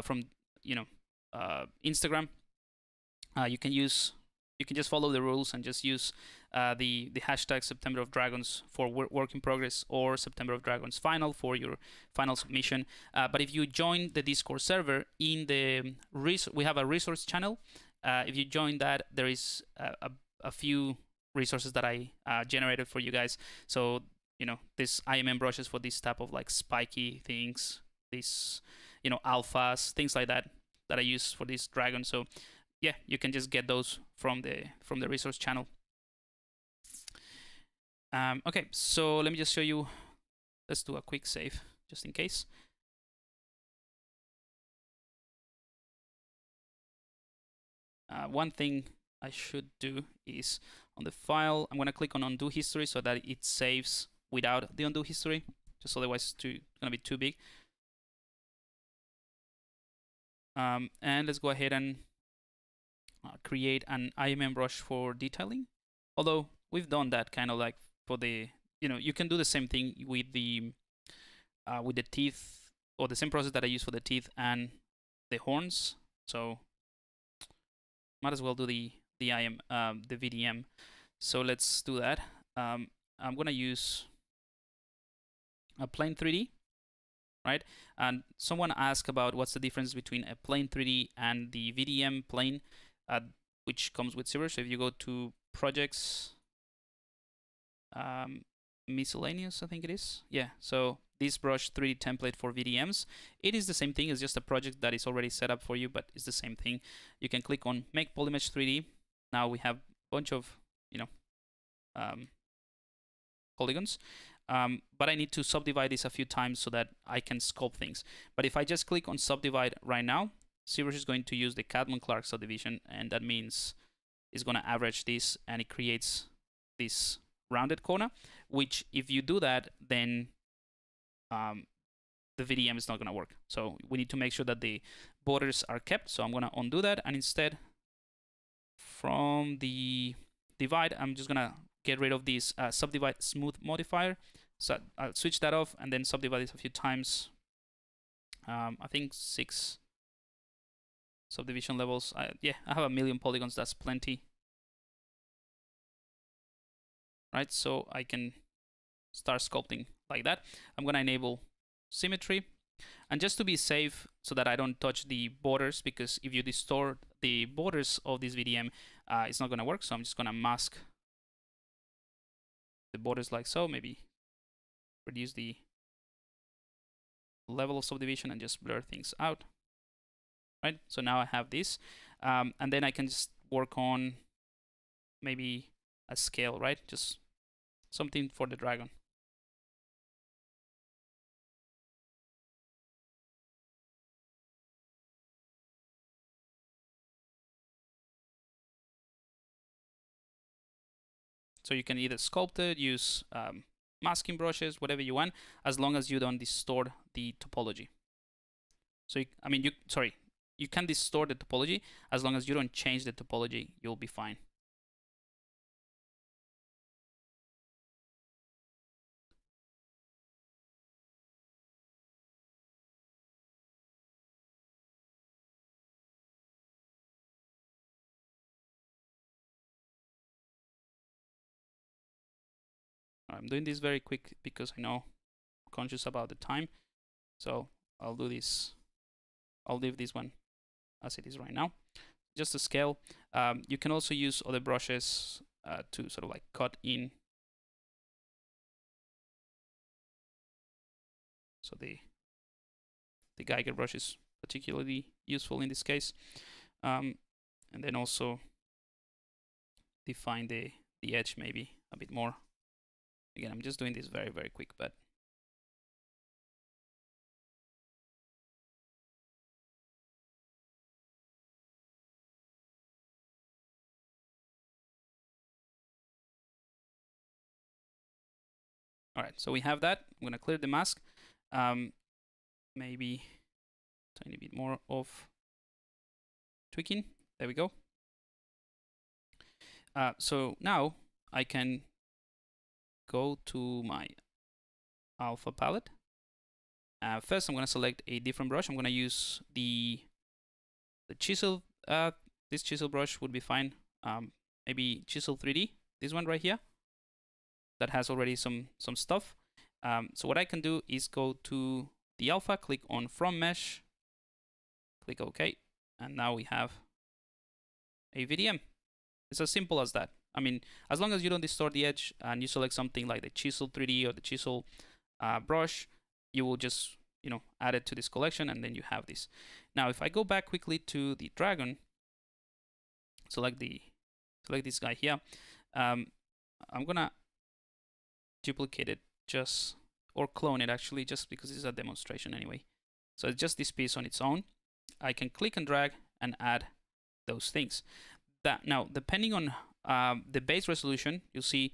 from Instagram, you can just follow the rules and just use the hashtag September of Dragons for work in progress, or September of Dragons final for your final submission. But if you join the Discord server, in the we have a resource channel. If you join that, there is a few resources that I generated for you guys. So this Imm brushes for this type of like spiky things, this alphas, things like that I use for this dragon. So yeah, you can just get those from the resource channel. Okay, so let me just show you. Let's do a quick save just in case. One thing I should do is on the file, I'm going to click on undo history so that it saves without the undo history, just otherwise it's going to be too big. And let's go ahead and create an Imm brush for detailing. Although we've done that kind of like for the, you can do the same thing with the teeth, or the same process that I use for the teeth and the horns. So might as well do the VDM. So let's do that. I'm gonna use a plain 3D, right? And someone asked about what's the difference between a plain 3D and the VDM plane, which comes with ZBrush. So if you go to projects, miscellaneous, I think it is. Yeah, so this brush 3D template for VDMs, it is the same thing. It's just a project that is already set up for you, but it's the same thing. You can click on make polymesh 3D. Now we have a bunch of polygons, but I need to subdivide this a few times so that I can sculpt things. But if I just click on subdivide right now, ZBrush is going to use the Cadman-Clark subdivision, and that means it's going to average this, and it creates this rounded corner, which if you do that, then the VDM is not going to work. So we need to make sure that the borders are kept. So I'm going to undo that, and instead from the divide, I'm just going to get rid of this subdivide smooth modifier. So I'll switch that off and then subdivide this a few times. I think 6 subdivision levels. Yeah, I have 1,000,000 polygons. That's plenty. Right, so I can start sculpting like that. I'm going to enable symmetry, and just to be safe so that I don't touch the borders, because if you distort the borders of this VDM, it's not going to work. So I'm just going to mask the borders like so, maybe reduce the level of subdivision and just blur things out. Right, so now I have this, and then I can just work on maybe a scale, right? Just something for the dragon. So you can either sculpt it, use masking brushes, whatever you want, as long as you don't distort the topology. So you can distort the topology as long as you don't change the topology, you'll be fine. I'm doing this very quick because I know I'm conscious about the time. So I'll do this. I'll leave this one as it is right now. Just to scale. You can also use other brushes to sort of like cut in. So the Geiger brush is particularly useful in this case. And then also define the edge maybe a bit more. Again, I'm just doing this very, very quick, but All right, so we have that. I'm gonna clear the mask. Maybe a tiny bit more of tweaking. There we go. So now I can go to my alpha palette. First, I'm going to select a different brush. I'm going to use the chisel. This chisel brush would be fine. Maybe chisel 3D. This one right here. That has already some stuff. So what I can do is go to the alpha, click on From Mesh, click OK, and now we have a VDM. It's as simple as that. I mean, as long as you don't distort the edge and you select something like the chisel 3D or the chisel brush, you will just, you know, add it to this collection, and then you have this. Now, if I go back quickly to the dragon, select this guy here. I'm gonna duplicate it or clone it actually, just because this is a demonstration anyway. So it's just this piece on its own. I can click and drag and add those things. Now, depending on the base resolution, you'll see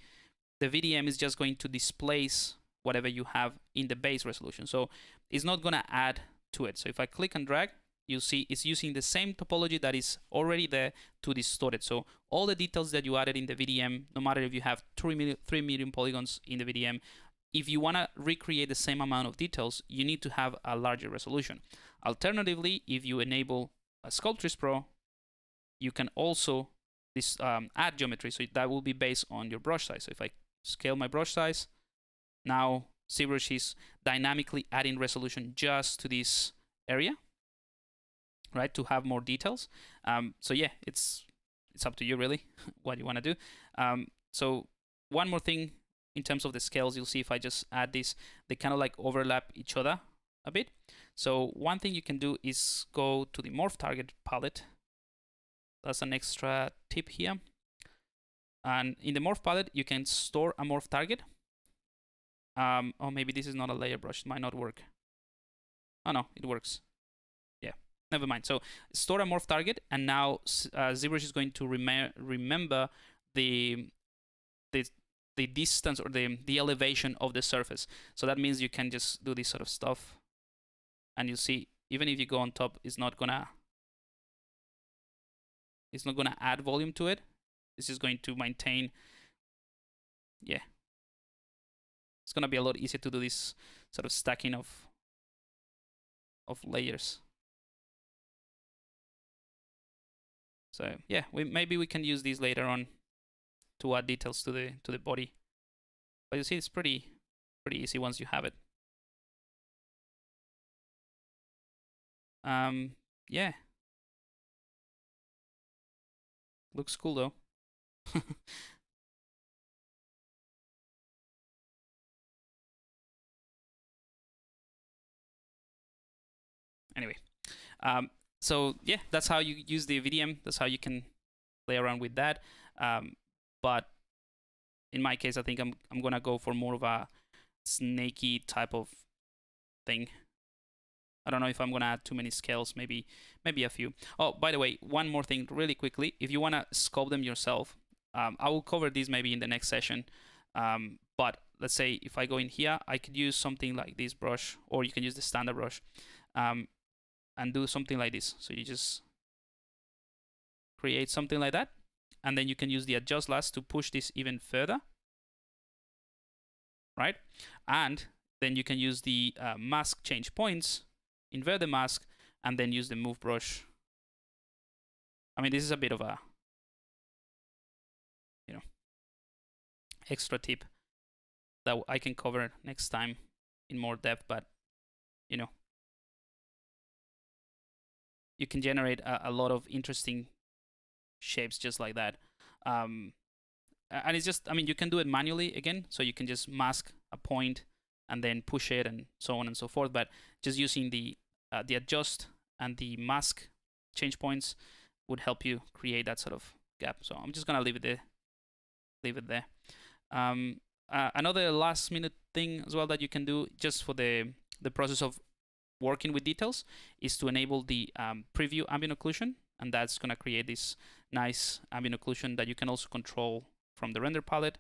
the VDM is just going to displace whatever you have in the base resolution. So it's not going to add to it. So if I click and drag, you'll see it's using the same topology that is already there to distort it. So all the details that you added in the VDM, no matter if you have 3 million polygons in the VDM, if you want to recreate the same amount of details, you need to have a larger resolution. Alternatively, if you enable Sculptris Pro, you can also add geometry. So that will be based on your brush size. So if I scale my brush size, now ZBrush is dynamically adding resolution just to this area, right, to have more details. So yeah, it's up to you really what you want to do. So one more thing in terms of the scales, you'll see if I just add this, they kind of like overlap each other a bit. So one thing you can do is go to the Morph Target palette. That's an extra tip here. And in the Morph palette, you can store a Morph Target. Or maybe this is not a layer brush, it might not work. Oh no, it works. Yeah, never mind. So store a Morph Target, and now ZBrush is going to remember the distance or the elevation of the surface. So that means you can just do this sort of stuff, and you'll see even if you go on top, it's not gonna add volume to it. This is going to maintain. Yeah, it's gonna be a lot easier to do this sort of stacking of layers. So yeah, maybe we can use these later on to add details to the body. But you see, it's pretty easy once you have it. Yeah, looks cool though. Anyway, so yeah, that's how you use the VDM. That's how you can play around with that. But in my case, I think I'm gonna go for more of a snaky type of thing. I don't know if I'm gonna add too many scales, maybe a few. Oh, by the way, one more thing really quickly. If you wanna sculpt them yourself, I will cover these maybe in the next session. But let's say if I go in here, I could use something like this brush, or you can use the standard brush, and do something like this. So you just create something like that, and then you can use the adjust last to push this even further, right? And then you can use the mask change points, invert the mask, and then use the move brush. I mean, this is a bit of a, you know, extra tip that I can cover next time in more depth, but you know, you can generate a lot of interesting shapes just like that. And it's just, I mean, you can do it manually again, so you can just mask a point and then push it and so on and so forth, but just using the adjust and the mask change points would help you create that sort of gap. So I'm just gonna leave it there. Another last minute thing as well that you can do just for the process of working with details is to enable the preview ambient occlusion, and that's gonna create this nice ambient occlusion that you can also control from the render palette.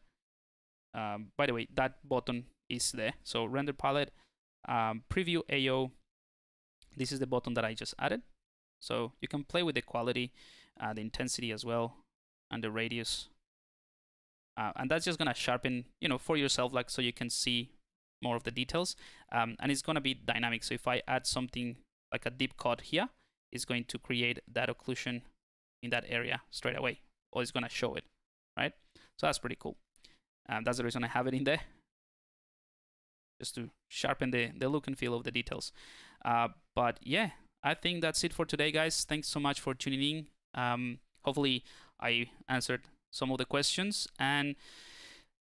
By the way, that button is there. So render palette, preview AO. This is the button that I just added. So you can play with the quality, the intensity as well, and the radius. And that's just gonna sharpen, you know, for yourself, like, so you can see more of the details. And it's gonna be dynamic. So if I add something like a deep cut here, it's going to create that occlusion in that area straight away, or it's gonna show it, right? So that's pretty cool. That's the reason I have it in there, just to sharpen the look and feel of the details. But yeah, I think that's it for today, guys. Thanks so much for tuning in. Hopefully I answered some of the questions. And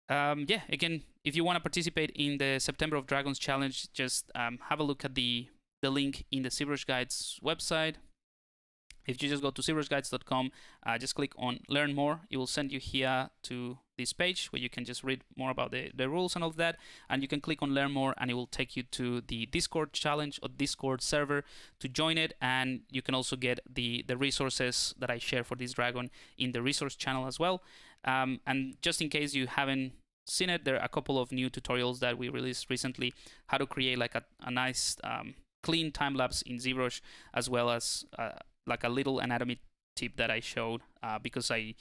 yeah, again, if you want to participate in the September of Dragons challenge, just have a look at the link in the ZBrush Guides website. If you just go to ZBrushGuides.com, just click on Learn More. It will send you here to this page where you can just read more about the rules and all of that. And you can click on Learn More, and it will take you to the Discord challenge or Discord server to join it. And you can also get the resources that I share for this dragon in the resource channel as well. And just in case you haven't seen it, there are a couple of new tutorials that we released recently, how to create like a nice clean time lapse in ZBrush, as well as like a little anatomy tip that I showed because I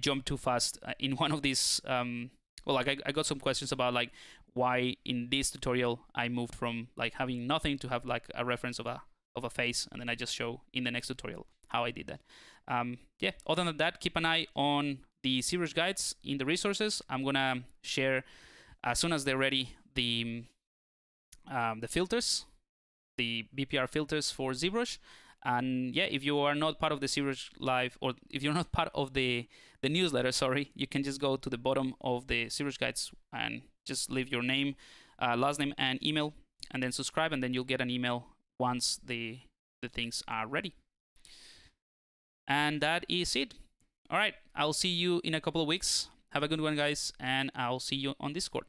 jumped too fast in one of these. Well, like I got some questions about like why in this tutorial I moved from like having nothing to have like a reference of a face, and then I just show in the next tutorial how I did that. Yeah, other than that, keep an eye on the ZBrush guides in the resources. I'm gonna share as soon as they're ready the filters, the BPR filters for ZBrush. And yeah, if you are not part of the ZBrush Live, or if you're not part of the newsletter, sorry, you can just go to the bottom of the ZBrush guides and just leave your name, last name, and email, and then subscribe, and then you'll get an email once the things are ready. And that is it. All right, I'll see you in a couple of weeks. Have a good one, guys, and I'll see you on Discord.